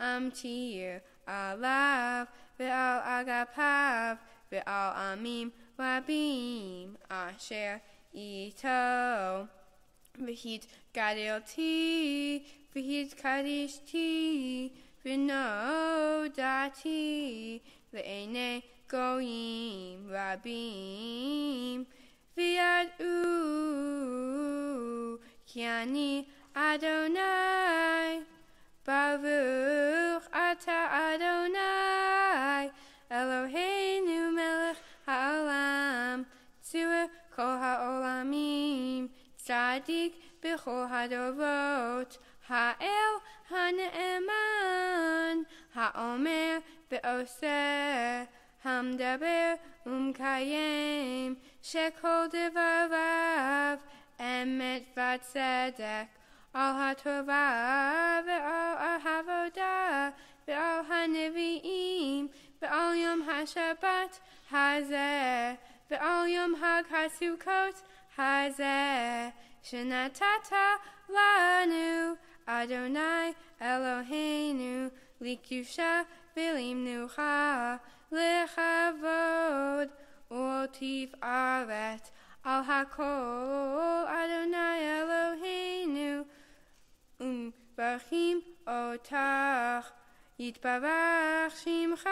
אמטיר עליו ועל אגפיו ועל עמים רבים אשר איתו והתגדלתי והתקדשתי ונודעתי לעיני גויים רבים וידעו כי אני אדוני ברוך אתה אדוני אלוהינו מלך העולם צור כל העולמים צדיק בכל הדורות האל הנאמן האומר ועושה המדבר ומקיים שכל דבריו אמת וצדק על התורה ועל העבודה ועל הנביאים ועל יום השבת הזה ועל יום חג הסוכות הזה שנתת לנו אדוני אלוהינו לקדושה ולמנוחה לכבוד ולתפארת על הכל אדוני אלוהינו ומברכים אותך יתברך שמך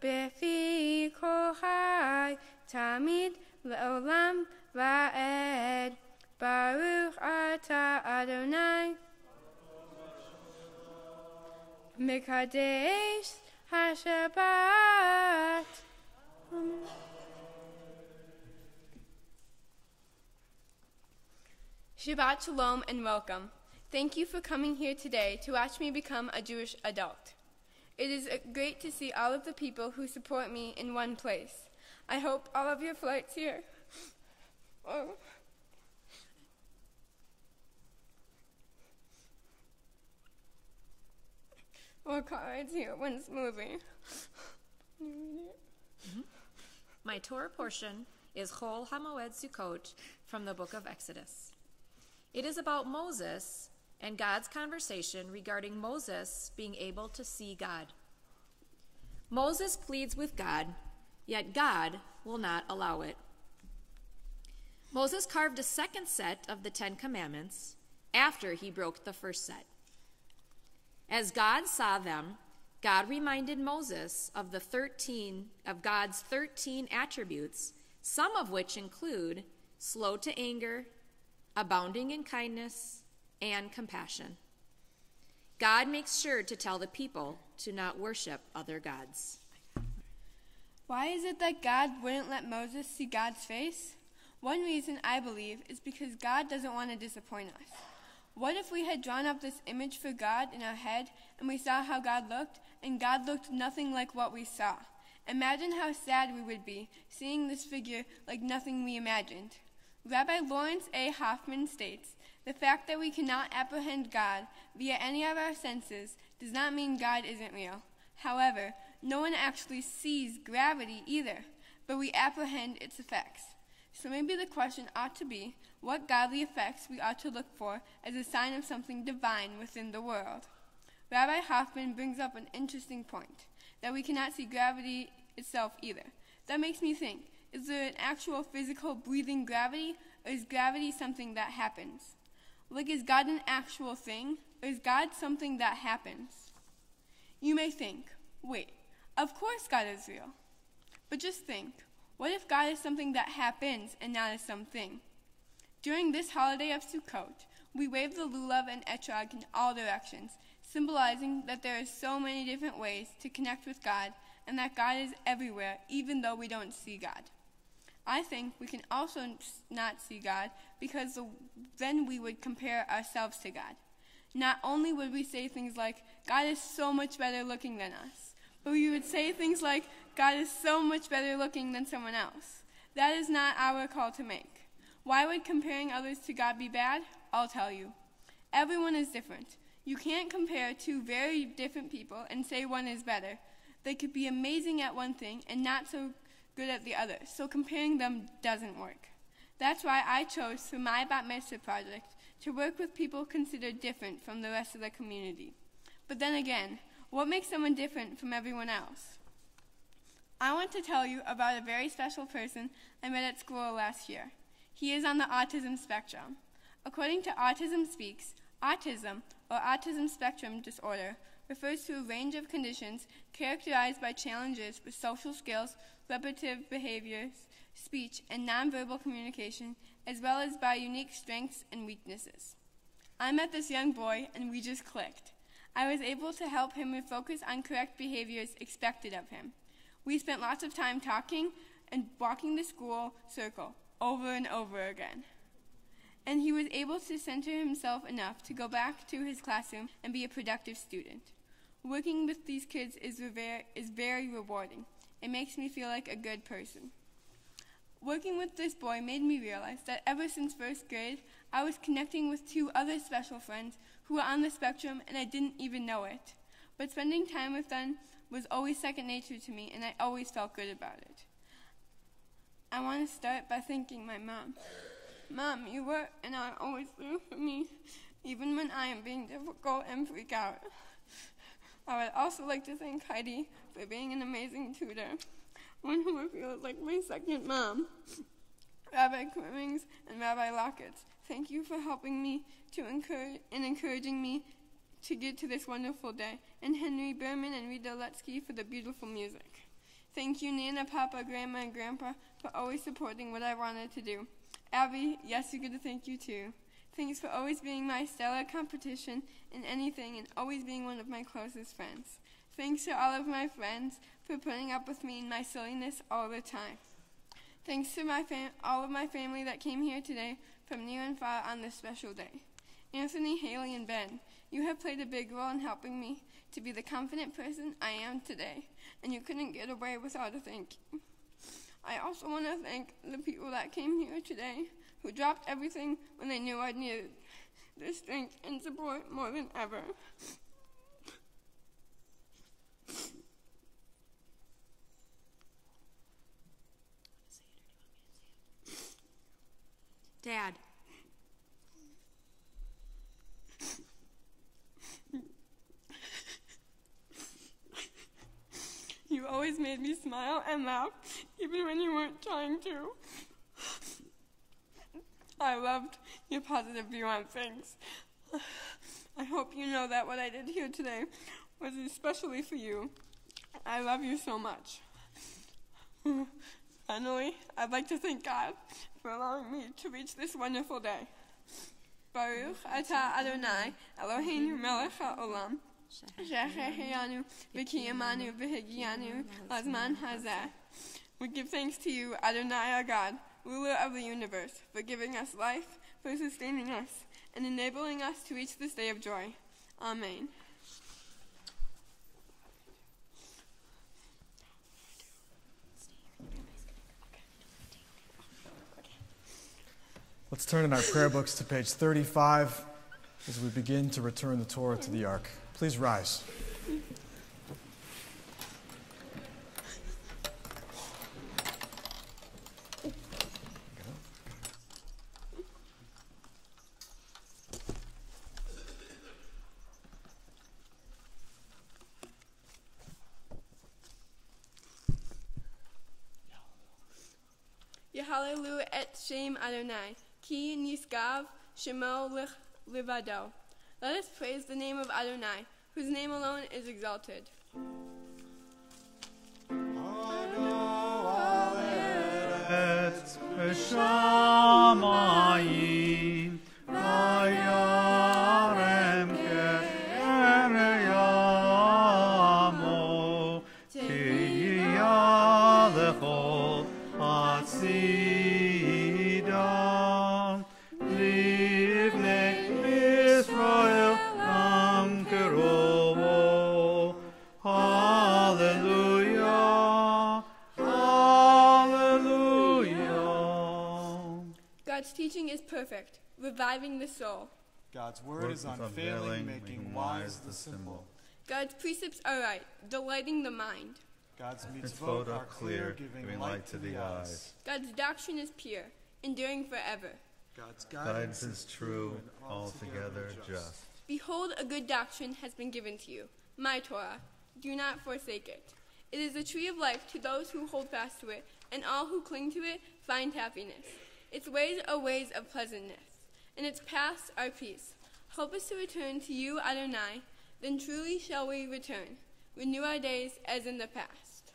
בפי כל חי תמיד לעולם ועד ברוך אתה אדוני מקדש השבת. Shabbat Shalom and welcome. Thank you for coming here today to watch me become a Jewish adult. It is great to see all of the people who support me in one place. I hope all of your flights here or car rides here went smoothly. My Torah portion is Chol HaMoed Sukkot from the book of Exodus. It is about Moses and God's conversation regarding Moses being able to see God. Moses pleads with God, yet God will not allow it. Moses carved a second set of the 10 Commandments after he broke the first set. As God saw them, God reminded Moses of God's 13 attributes, some of which include slow to anger, abounding in kindness, and compassion. God makes sure to tell the people to not worship other gods. Why is it that God wouldn't let Moses see God's face? One reason, I believe, is because God doesn't want to disappoint us. What if we had drawn up this image for God in our head and we saw how God looked, and God looked nothing like what we saw? Imagine how sad we would be seeing this figure like nothing we imagined. Rabbi Lawrence A. Hoffman states, "The fact that we cannot apprehend God via any of our senses does not mean God isn't real. However, no one actually sees gravity either, but we apprehend its effects. So maybe the question ought to be what godly effects we ought to look for as a sign of something divine within the world." Rabbi Hoffman brings up an interesting point, that we cannot see gravity itself either. That makes me think, is there an actual physical breathing gravity, or is gravity something that happens? Like, is God an actual thing, or is God something that happens? You may think, wait, of course God is real. But just think, what if God is something that happens and not a something? During this holiday of Sukkot, we wave the lulav and etrog in all directions, symbolizing that there are so many different ways to connect with God and that God is everywhere, even though we don't see God. I think we can also not see God because then we would compare ourselves to God. Not only would we say things like, God is so much better looking than us, but we would say things like, God is so much better looking than someone else. That is not our call to make. Why would comparing others to God be bad? I'll tell you. Everyone is different. You can't compare two very different people and say one is better. They could be amazing at one thing and not so good at the other, so comparing them doesn't work. That's why I chose for my Bat Mitzvah project to work with people considered different from the rest of the community. But then again, what makes someone different from everyone else? I want to tell you about a very special person I met at school last year. He is on the autism spectrum. According to Autism Speaks, autism, or autism spectrum disorder, refers to a range of conditions characterized by challenges with social skills, repetitive behaviors, speech, and nonverbal communication, as well as by unique strengths and weaknesses. I met this young boy, and we just clicked. I was able to help him refocus on correct behaviors expected of him. We spent lots of time talking and walking the school circle over and over again. And he was able to center himself enough to go back to his classroom and be a productive student. Working with these kids is very rewarding. It makes me feel like a good person. Working with this boy made me realize that ever since first grade, I was connecting with two other special friends who were on the spectrum and I didn't even know it. But spending time with them was always second nature to me and I always felt good about it. I want to start by thanking my mom. Mom, you were and are always there for me, even when I am being difficult and freak out. I would also like to thank Heidi for being an amazing tutor, one who feels like my second mom. Rabbi Cummings and Rabbi Lockett, thank you for helping me encouraging me to get to this wonderful day, and Henry Berman and Rita Letsky for the beautiful music. Thank you, Nana, Papa, Grandma, and Grandpa, for always supporting what I wanted to do. Abby, yes, you get to thank you too. Thanks for always being my stellar competition in anything and always being one of my closest friends. Thanks to all of my friends for putting up with me and my silliness all the time. Thanks to all of my family that came here today from near and far on this special day. Anthony, Haley, and Ben, you have played a big role in helping me to be the confident person I am today, and you couldn't get away without a thank you. I also want to thank the people that came here today who dropped everything when they knew I needed their strength and support more than ever. Dad. You always made me smile and laugh, even when you weren't trying to. I loved your positive view on things. I hope you know that what I did here today was especially for you. I love you so much. Finally, I'd like to thank God for allowing me to reach this wonderful day. Baruch atah Adonai Eloheinu melech haolam she'acheyanu v'kiyamanu v'higianu lazman hazeh. We give thanks to you, Adonai our God, ruler of the universe, for giving us life, for sustaining us, and enabling us to reach this day of joy. Amen. Let's turn in our prayer books to page 35 as we begin to return the Torah to the Ark. Please rise. Yehalelu et Shem Adonai, ki nisgav shemo levado. Let us praise the name of Adonai, whose name alone is exalted. בשמיים וירם כרמו תהיה לכל הצידה לבני ישראל עם קרובו Hallelujah, hallelujah. God's teaching is perfect, reviving the soul. God's word is unfailing, making wise the simple. God's precepts are right, delighting the mind. God's Mitzvot are clear, giving light to the eyes. God's doctrine is pure, enduring forever. God's Guidance is true, altogether just. Behold, a good doctrine has been given to you, my Torah. Do not forsake it. It is a tree of life to those who hold fast to it, and all who cling to it find happiness. Its ways are ways of pleasantness, and its paths are peace. Help us to return to you, Adonai, then truly shall we return. Renew our days as in the past.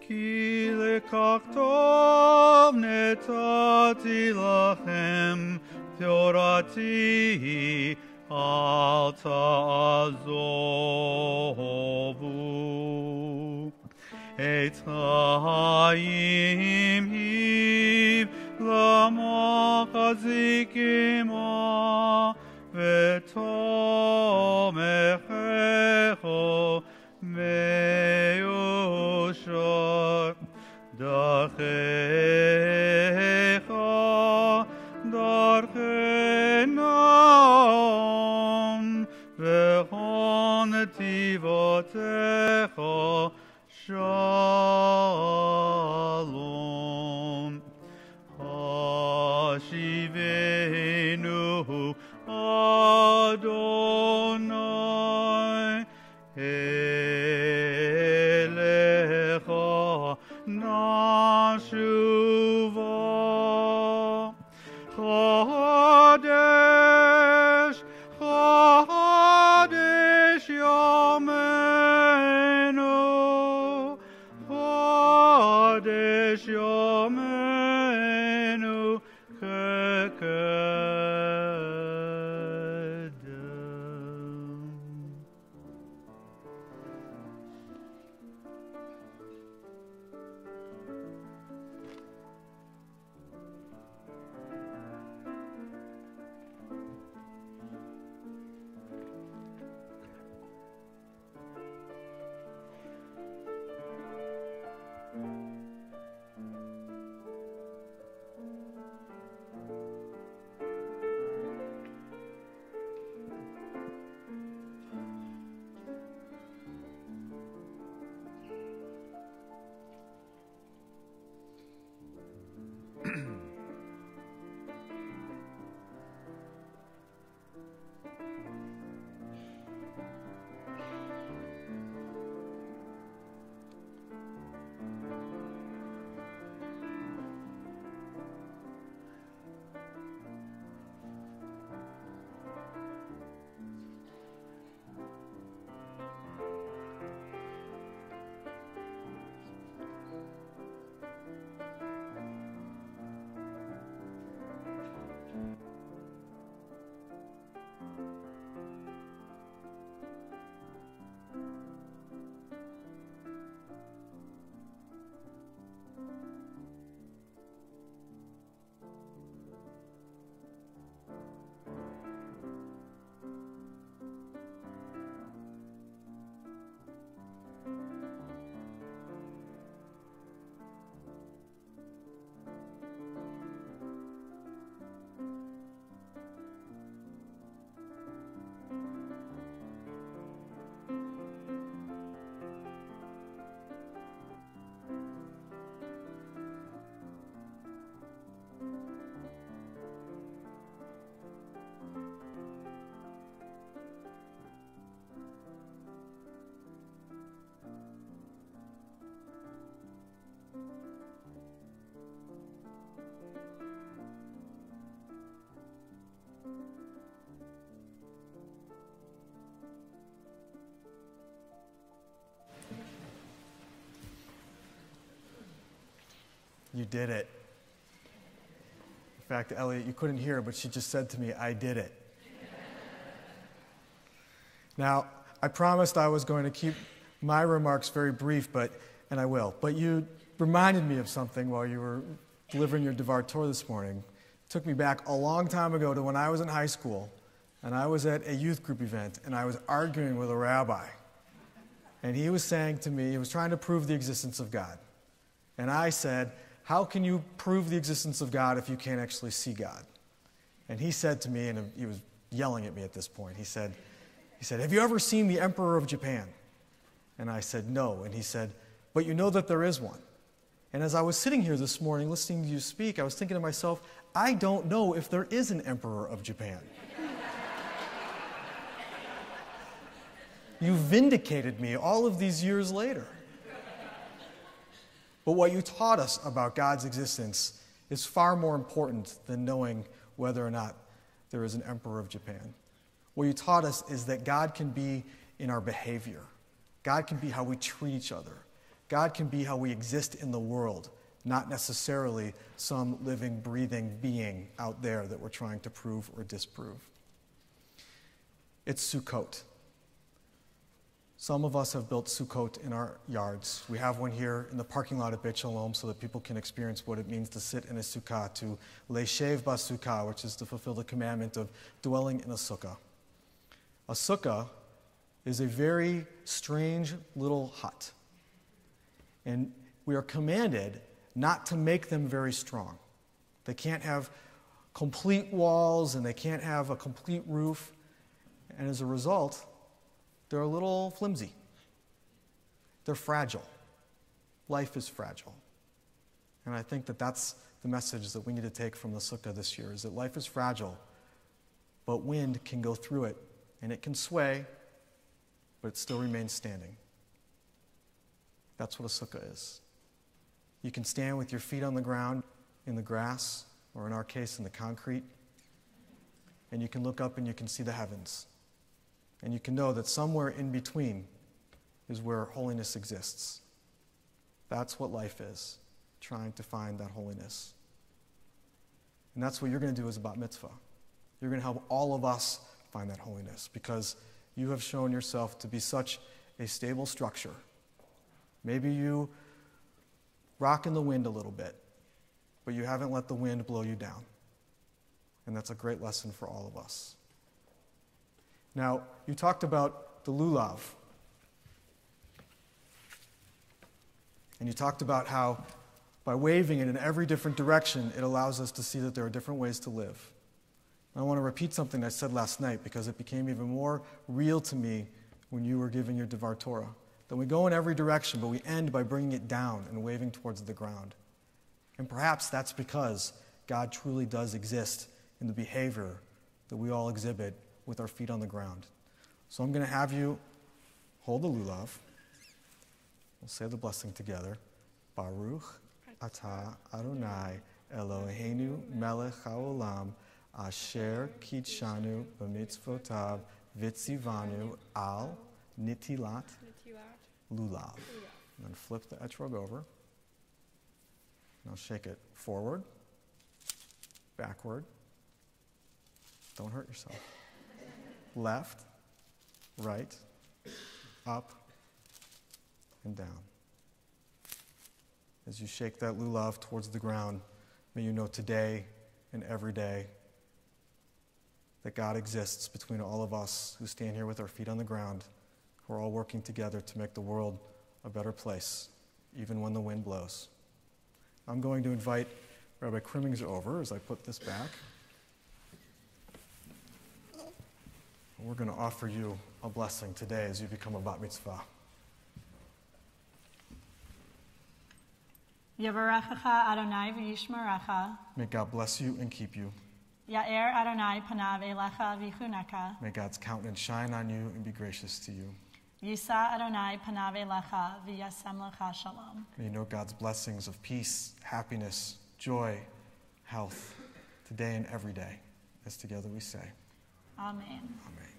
כי לכך טוב נתתי לכם תורתי אל תעזובו את חיים היא למחזיק עמה ותומכך מיושר דרכך דרכי נועם וכל נתיבותיך שלום השיבנו אדוני אליך נשובה חדש חדש ימינו You did it. In fact, Elliot, you couldn't hear, but she just said to me, I did it. Now, I promised I was going to keep my remarks very brief, and I will. But you reminded me of something while you were delivering your Devar Torah this morning. It took me back a long time ago to when I was in high school, and I was at a youth group event, and I was arguing with a rabbi. And he was saying to me, he was trying to prove the existence of God. And I said, how can you prove the existence of God if you can't actually see God? And he said to me, and he was yelling at me at this point, he said, have you ever seen the Emperor of Japan? And I said, no. And he said, but you know that there is one. And as I was sitting here this morning listening to you speak, I was thinking to myself, I don't know if there is an Emperor of Japan. You vindicated me all of these years later. But what you taught us about God's existence is far more important than knowing whether or not there is an Emperor of Japan. What you taught us is that God can be in our behavior. God can be how we treat each other. God can be how we exist in the world, not necessarily some living, breathing being out there that we're trying to prove or disprove. It's Sukkot. Some of us have built Sukkot in our yards. We have one here in the parking lot at Beit Shalom so that people can experience what it means to sit in a sukkah, to leishev basukkah, which is to fulfill the commandment of dwelling in a sukkah. A sukkah is a very strange little hut. And we are commanded not to make them very strong. They can't have complete walls and they can't have a complete roof. And as a result, they're a little flimsy. They're fragile. Life is fragile. And I think that that's the message that we need to take from the sukkah this year, is that life is fragile, but wind can go through it, and it can sway, but it still remains standing. That's what a sukkah is. You can stand with your feet on the ground in the grass, or in our case, in the concrete, and you can look up and you can see the heavens. And you can know that somewhere in between is where holiness exists. That's what life is, trying to find that holiness. And that's what you're going to do as a bat mitzvah. You're going to help all of us find that holiness because you have shown yourself to be such a stable structure. Maybe you rock in the wind a little bit, but you haven't let the wind blow you down. And that's a great lesson for all of us. Now, you talked about the lulav. And you talked about how by waving it in every different direction, it allows us to see that there are different ways to live. And I want to repeat something I said last night because it became even more real to me when you were giving your Devar Torah. That we go in every direction, but we end by bringing it down and waving towards the ground. And perhaps that's because God truly does exist in the behavior that we all exhibit with our feet on the ground. So I'm going to have you hold the lulav. We'll say the blessing together. Baruch atah Adonai Eloheinu melech haolam asher kitshanu b'mitzvotav vitzivanu al nitilat lulav. And then flip the etrog over. Now shake it forward, backward. Don't hurt yourself. Left, right, up, and down. As you shake that lulav towards the ground, may you know today and every day that God exists between all of us who stand here with our feet on the ground, who are all working together to make the world a better place, even when the wind blows. I'm going to invite Rabbi Krimmings over as I put this back. We're going to offer you a blessing today as you become a bat mitzvah. Yavarechecha Adonai v'yishmerecha. May God bless you and keep you. Ya'er Adonai panav elecha v'chuneka. May God's countenance shine on you and be gracious to you. Yisa Adonai panav elecha v'yasem lecha shalom. May you know God's blessings of peace, happiness, joy, health, today and every day, as together we say. Amen. Amen.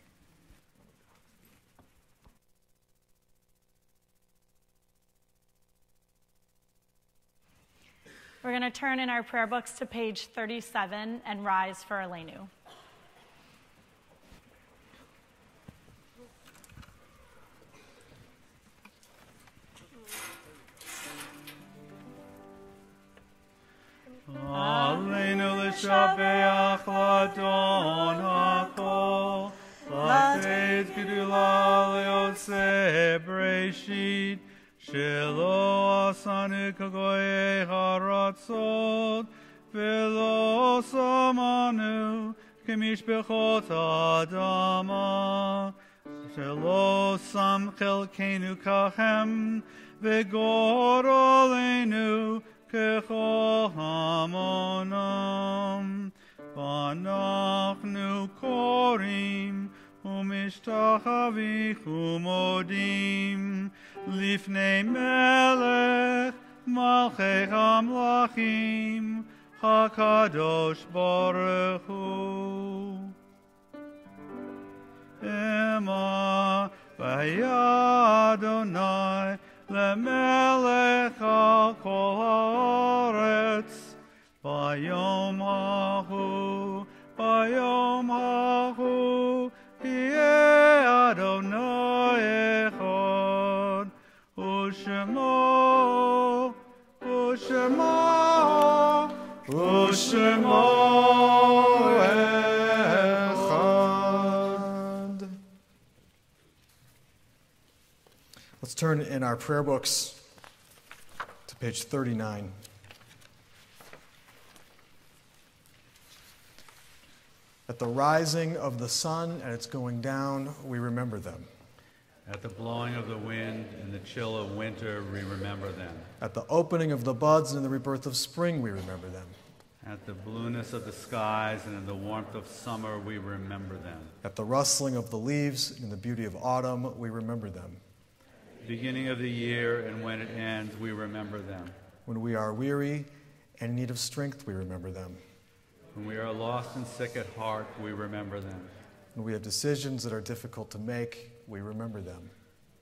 We're to turn in our prayer books to page 37 and rise for Elenu. Aleinu l'shabeach l'adon hakol, l'teid gedula le'oseh breshit, shelo asanu kagoyei haratzot, velo samanu k'mishpechot adama, shelo sam chelkenu kahem, v'gor aleinu ככל המונם, ואנחנו קוראים ומשתחווים ומודים לפני מלך מלכי המלכים הקדוש ברוך הוא. אמה והיה אדוני למלך על כל הארץ, ביום ההוא יהיה אדוני אחד, ושמו אחד. Let's turn in our prayer books to page 39. At the rising of the sun and its going down, we remember them. At the blowing of the wind and the chill of winter, we remember them. At the opening of the buds and the rebirth of spring, we remember them. At the blueness of the skies and in the warmth of summer, we remember them. At the rustling of the leaves and in the beauty of autumn, we remember them. Beginning of the year and when it ends, we remember them. When we are weary and in need of strength, we remember them. When we are lost and sick at heart, we remember them. When we have decisions that are difficult to make, we remember them.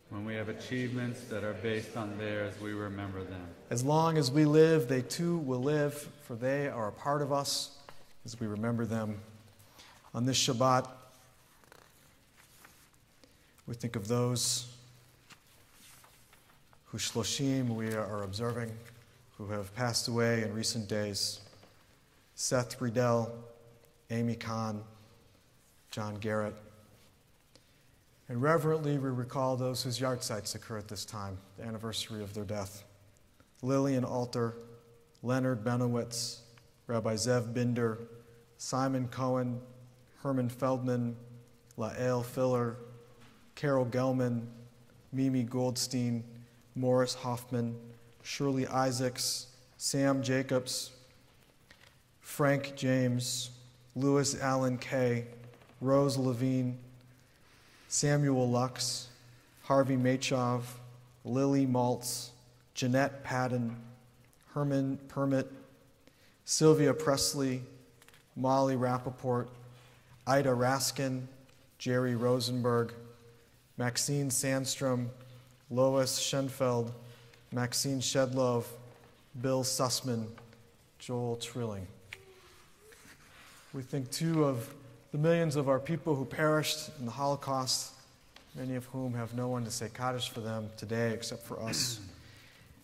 When we have achievements that are based on theirs, we remember them. As long as we live, they too will live, for they are a part of us as we remember them. On this Shabbat, we think of those who Shloshim we are observing, who have passed away in recent days. Seth Riedel, Amy Kahn, John Garrett. And reverently we recall those whose yahrzeits occur at this time, the anniversary of their death. Lillian Alter, Leonard Benowitz, Rabbi Zev Binder, Simon Cohen, Herman Feldman, Lael Filler, Carol Gelman, Mimi Goldstein, Morris Hoffman, Shirley Isaacs, Sam Jacobs, Frank James, Louis Allen Kay, Rose Levine, Samuel Lux, Harvey Machov, Lily Maltz, Jeanette Padden, Herman Permit, Sylvia Presley, Molly Rappaport, Ida Raskin, Jerry Rosenberg, Maxine Sandstrom, Lois Schenfeld, Maxine Shedlove, Bill Sussman, Joel Trilling. We think, too, of the millions of our people who perished in the Holocaust, many of whom have no one to say Kaddish for them today except for us.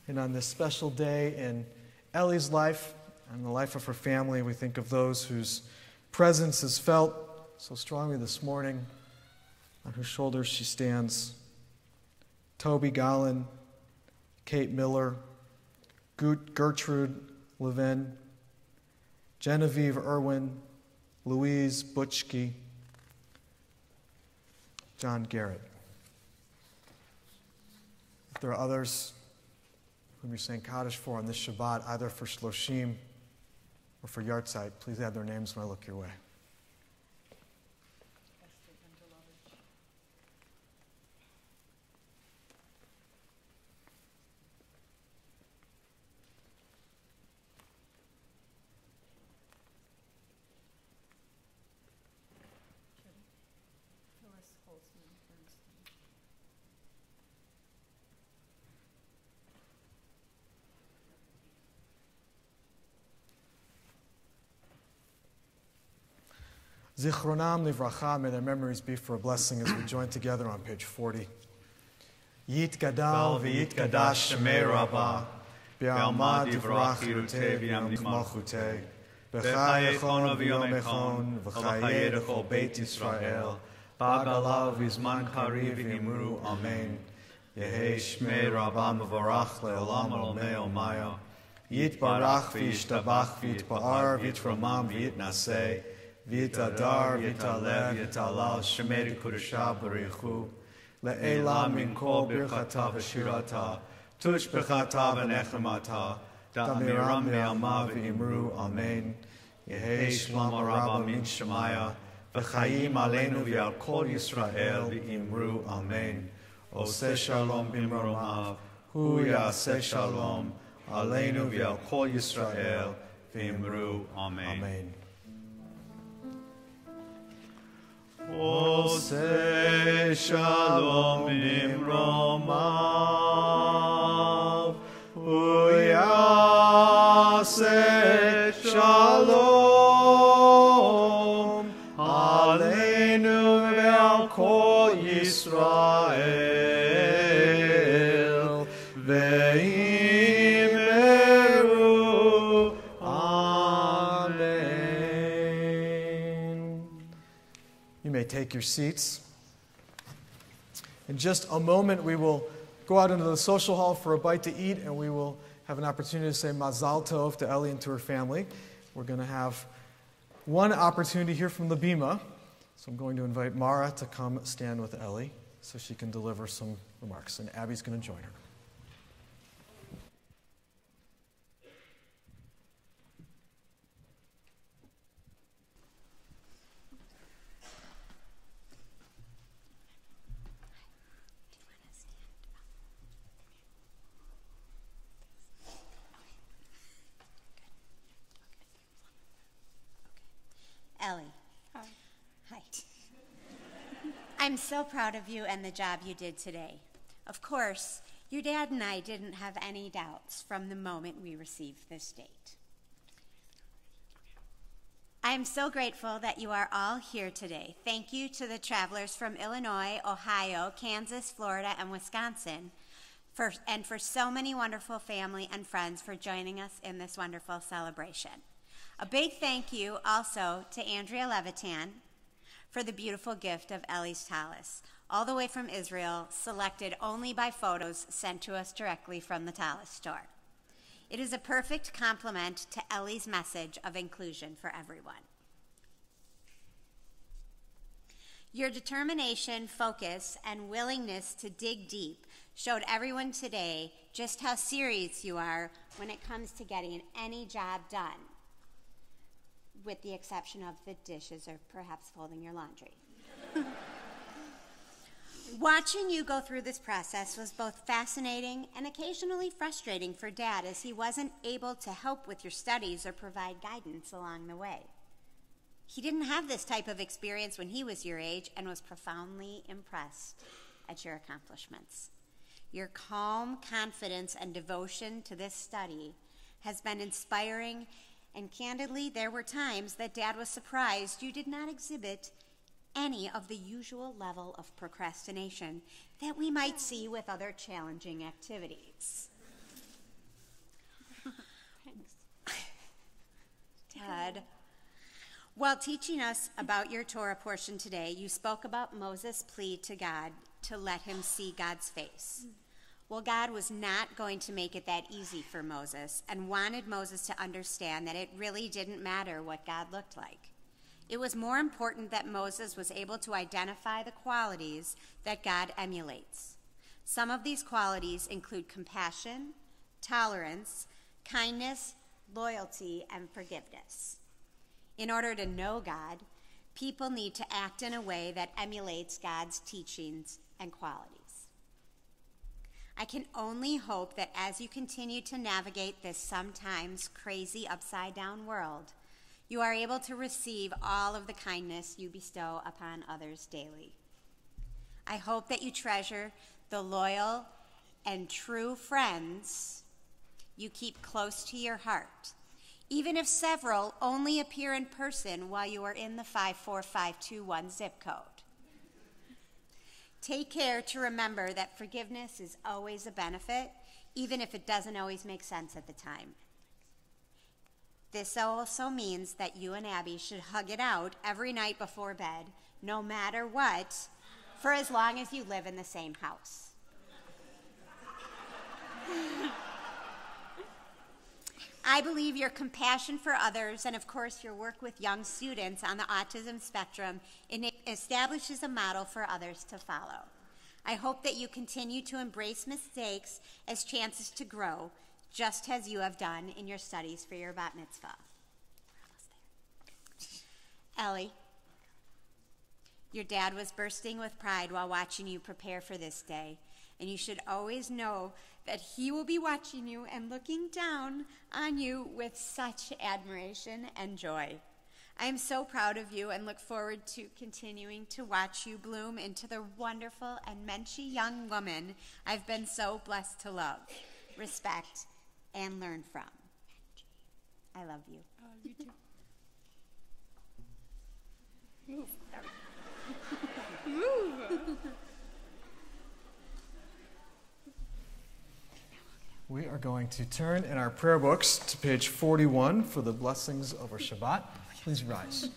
And on this special day in Ellie's life and the life of her family, we think of those whose presence is felt so strongly this morning, on whose shoulders she stands. Toby Gallen, Kate Miller, Gertrude Levin, Genevieve Irwin, Louise Butchke, John Garrett. If there are others whom you're saying Kaddish for on this Shabbat, either for Shloshim or for Yartzeit, please add their names when I look your way. Zichronam livracha, may their memories be for a blessing as we join together on page 40. Yit gadal v'yit gadash shemei rabbah, Be'alma divrach hirute v'yam malchute, B'chaye echon v'yom echon, V'chaye dechol Beit Yisrael, Ba'galav v'zman kariv v'imru, Amen. Yehei shmei rabbah mevarach le'olam alomei omaya, Yitbarach v'yishtabach v'yitba'ar v'yitromam v'yitnaseh, V'yitadar v'yitaleh v'yitalal shemei kudusha b'richu, Le'ela min kol birchata v'shirata, Tush b'chata v'nechemata, Da'miram me'alma v'imru, Amen. Yehei shlomo rabba min shemaya, V'chayim aleinu v'yal kol Yisrael v'imru, Amen. Oseh shalom b'mromav, Hu ya'aseh shalom, Aleinu v'yal kol Yisrael v'imru, Amen. Amen. Oseh shalom b'mromav, Hu ya'aseh shalom, Aleinu v'yal kol Yisrael v'imru, Amen. You may take your seats. In just a moment, we will go out into the social hall for a bite to eat, and we will have an opportunity to say Mazal Tov to Ellie and to her family. We're going to have one opportunity here from the Bima. So I'm going to invite Mara to come stand with Ellie so she can deliver some remarks, and Abby's going to join her. Ellie. Hi. Hi. I'm so proud of you and the job you did today. Of course, your dad and I didn't have any doubts from the moment we received this date. I am so grateful that you are all here today. Thank you to the travelers from Illinois, Ohio, Kansas, Florida, and Wisconsin, and for so many wonderful family and friends for joining us in this wonderful celebration. A big thank you also to Andrea Levitan for the beautiful gift of Ellie's tallis, all the way from Israel, selected only by photos sent to us directly from the tallis store. It is a perfect complement to Ellie's message of inclusion for everyone. Your determination, focus, and willingness to dig deep showed everyone today just how serious you are when it comes to getting any job done, with the exception of the dishes or perhaps folding your laundry. Watching you go through this process was both fascinating and occasionally frustrating for Dad, as he wasn't able to help with your studies or provide guidance along the way. He didn't have this type of experience when he was your age and was profoundly impressed at your accomplishments. Your calm confidence and devotion to this study has been inspiring, and candidly, there were times that Dad was surprised you did not exhibit any of the usual level of procrastination that we might see with other challenging activities. Dad, while teaching us about your Torah portion today, you spoke about Moses' plea to God to let him see God's face. Well, God was not going to make it that easy for Moses and wanted Moses to understand that it really didn't matter what God looked like. It was more important that Moses was able to identify the qualities that God emulates. Some of these qualities include compassion, tolerance, kindness, loyalty, and forgiveness. In order to know God, people need to act in a way that emulates God's teachings and qualities. I can only hope that as you continue to navigate this sometimes crazy upside-down world, you are able to receive all of the kindness you bestow upon others daily. I hope that you treasure the loyal and true friends you keep close to your heart, even if several only appear in person while you are in the 54521 zip code. Take care to remember that forgiveness is always a benefit, even if it doesn't always make sense at the time. This also means that you and Abby should hug it out every night before bed, no matter what, for as long as you live in the same house. I believe your compassion for others and, of course, your work with young students on the autism spectrum establishes a model for others to follow. I hope that you continue to embrace mistakes as chances to grow, just as you have done in your studies for your bat mitzvah. Ellie, your dad was bursting with pride while watching you prepare for this day, and you should always know that he will be watching you and looking down on you with such admiration and joy. I am so proud of you and look forward to continuing to watch you bloom into the wonderful and menschy young woman I've been so blessed to love, respect, and learn from. I love you. Oh, you too. Move. Move. We are going to turn in our prayer books to page 41 for the blessings over Shabbat. Please rise.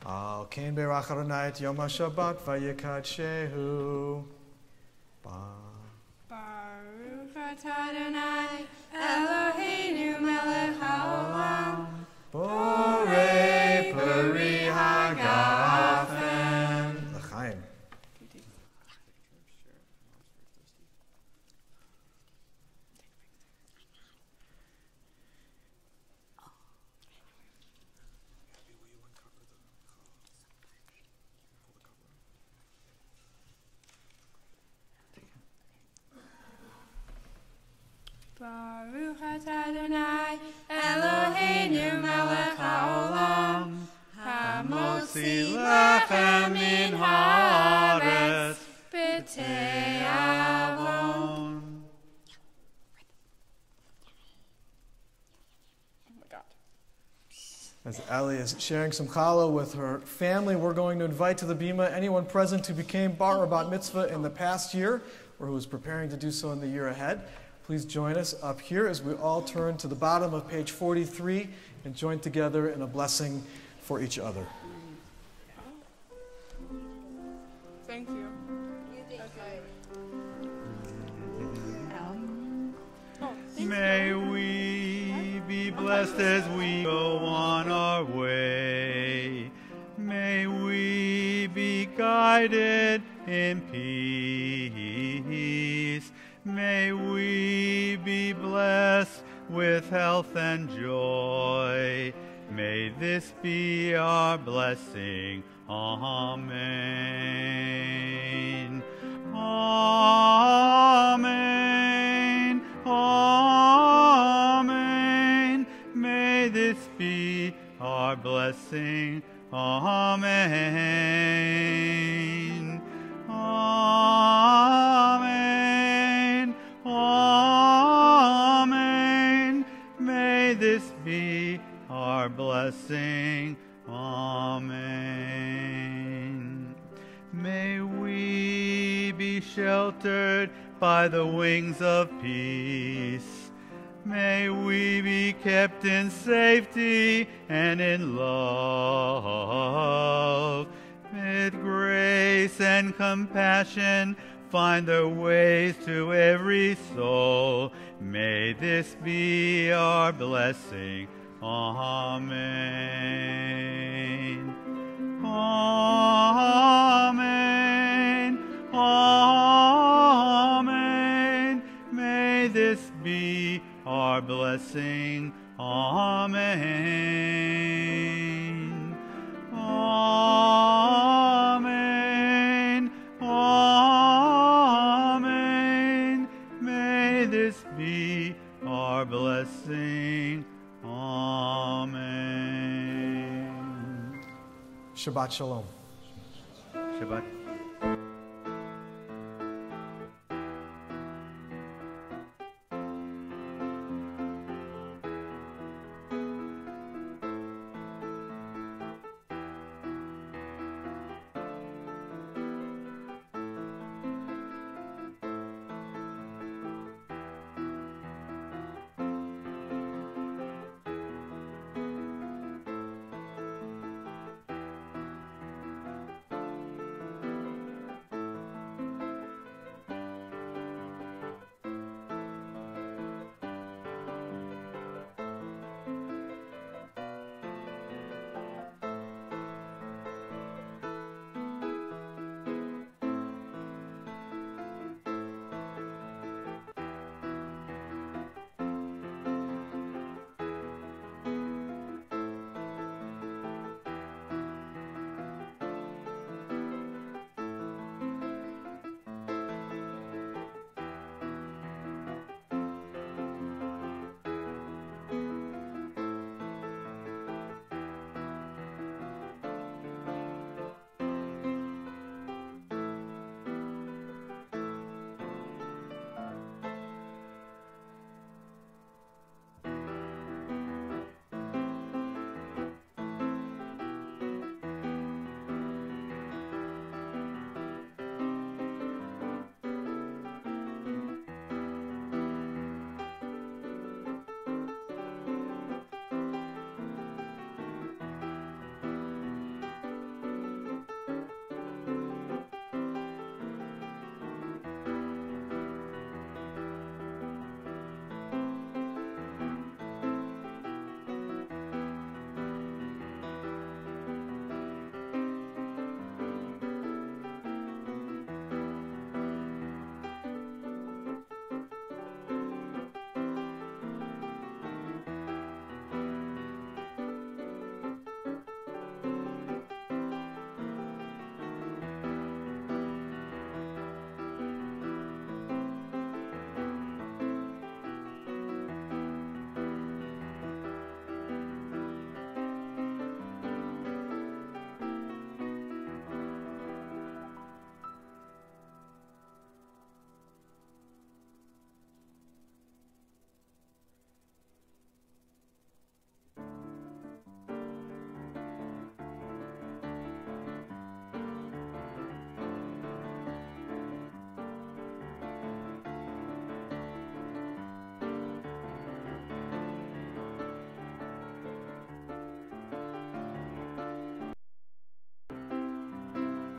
Al Kain Berach Adonai et Yom HaShabbat Vayikadshehu. Baruch atah Adonai Eloheinu melech haolam Borei Peri Hagafen. L'chaim. Baruch atah Adonai Eloheinu melech haolam Hamotzi lechem min haaretz b'tei avon. Oh my God. As Ali is sharing some challah with her family, we're going to invite to the bima anyone present who became bar or bat mitzvah in the past year or who is preparing to do so in the year ahead. Please join us up here as we all turn to the bottom of page 43 and join together in a blessing for each other. Thank you. May we be blessed as we go on our way. May we be guided in peace. May we be blessed with health and joy. May this be our blessing. Amen. Amen. Amen. May this be our blessing. Amen. Amen. Amen. May this be our blessing. Amen. May we be sheltered by the wings of peace. May we be kept in safety and in love. May grace and compassion find their ways to every soul. May this be our blessing. Amen. Amen. Amen. May this be our blessing. Amen. Amen. Amen. May this be our blessing. Amen. Shabbat Shalom. Shabbat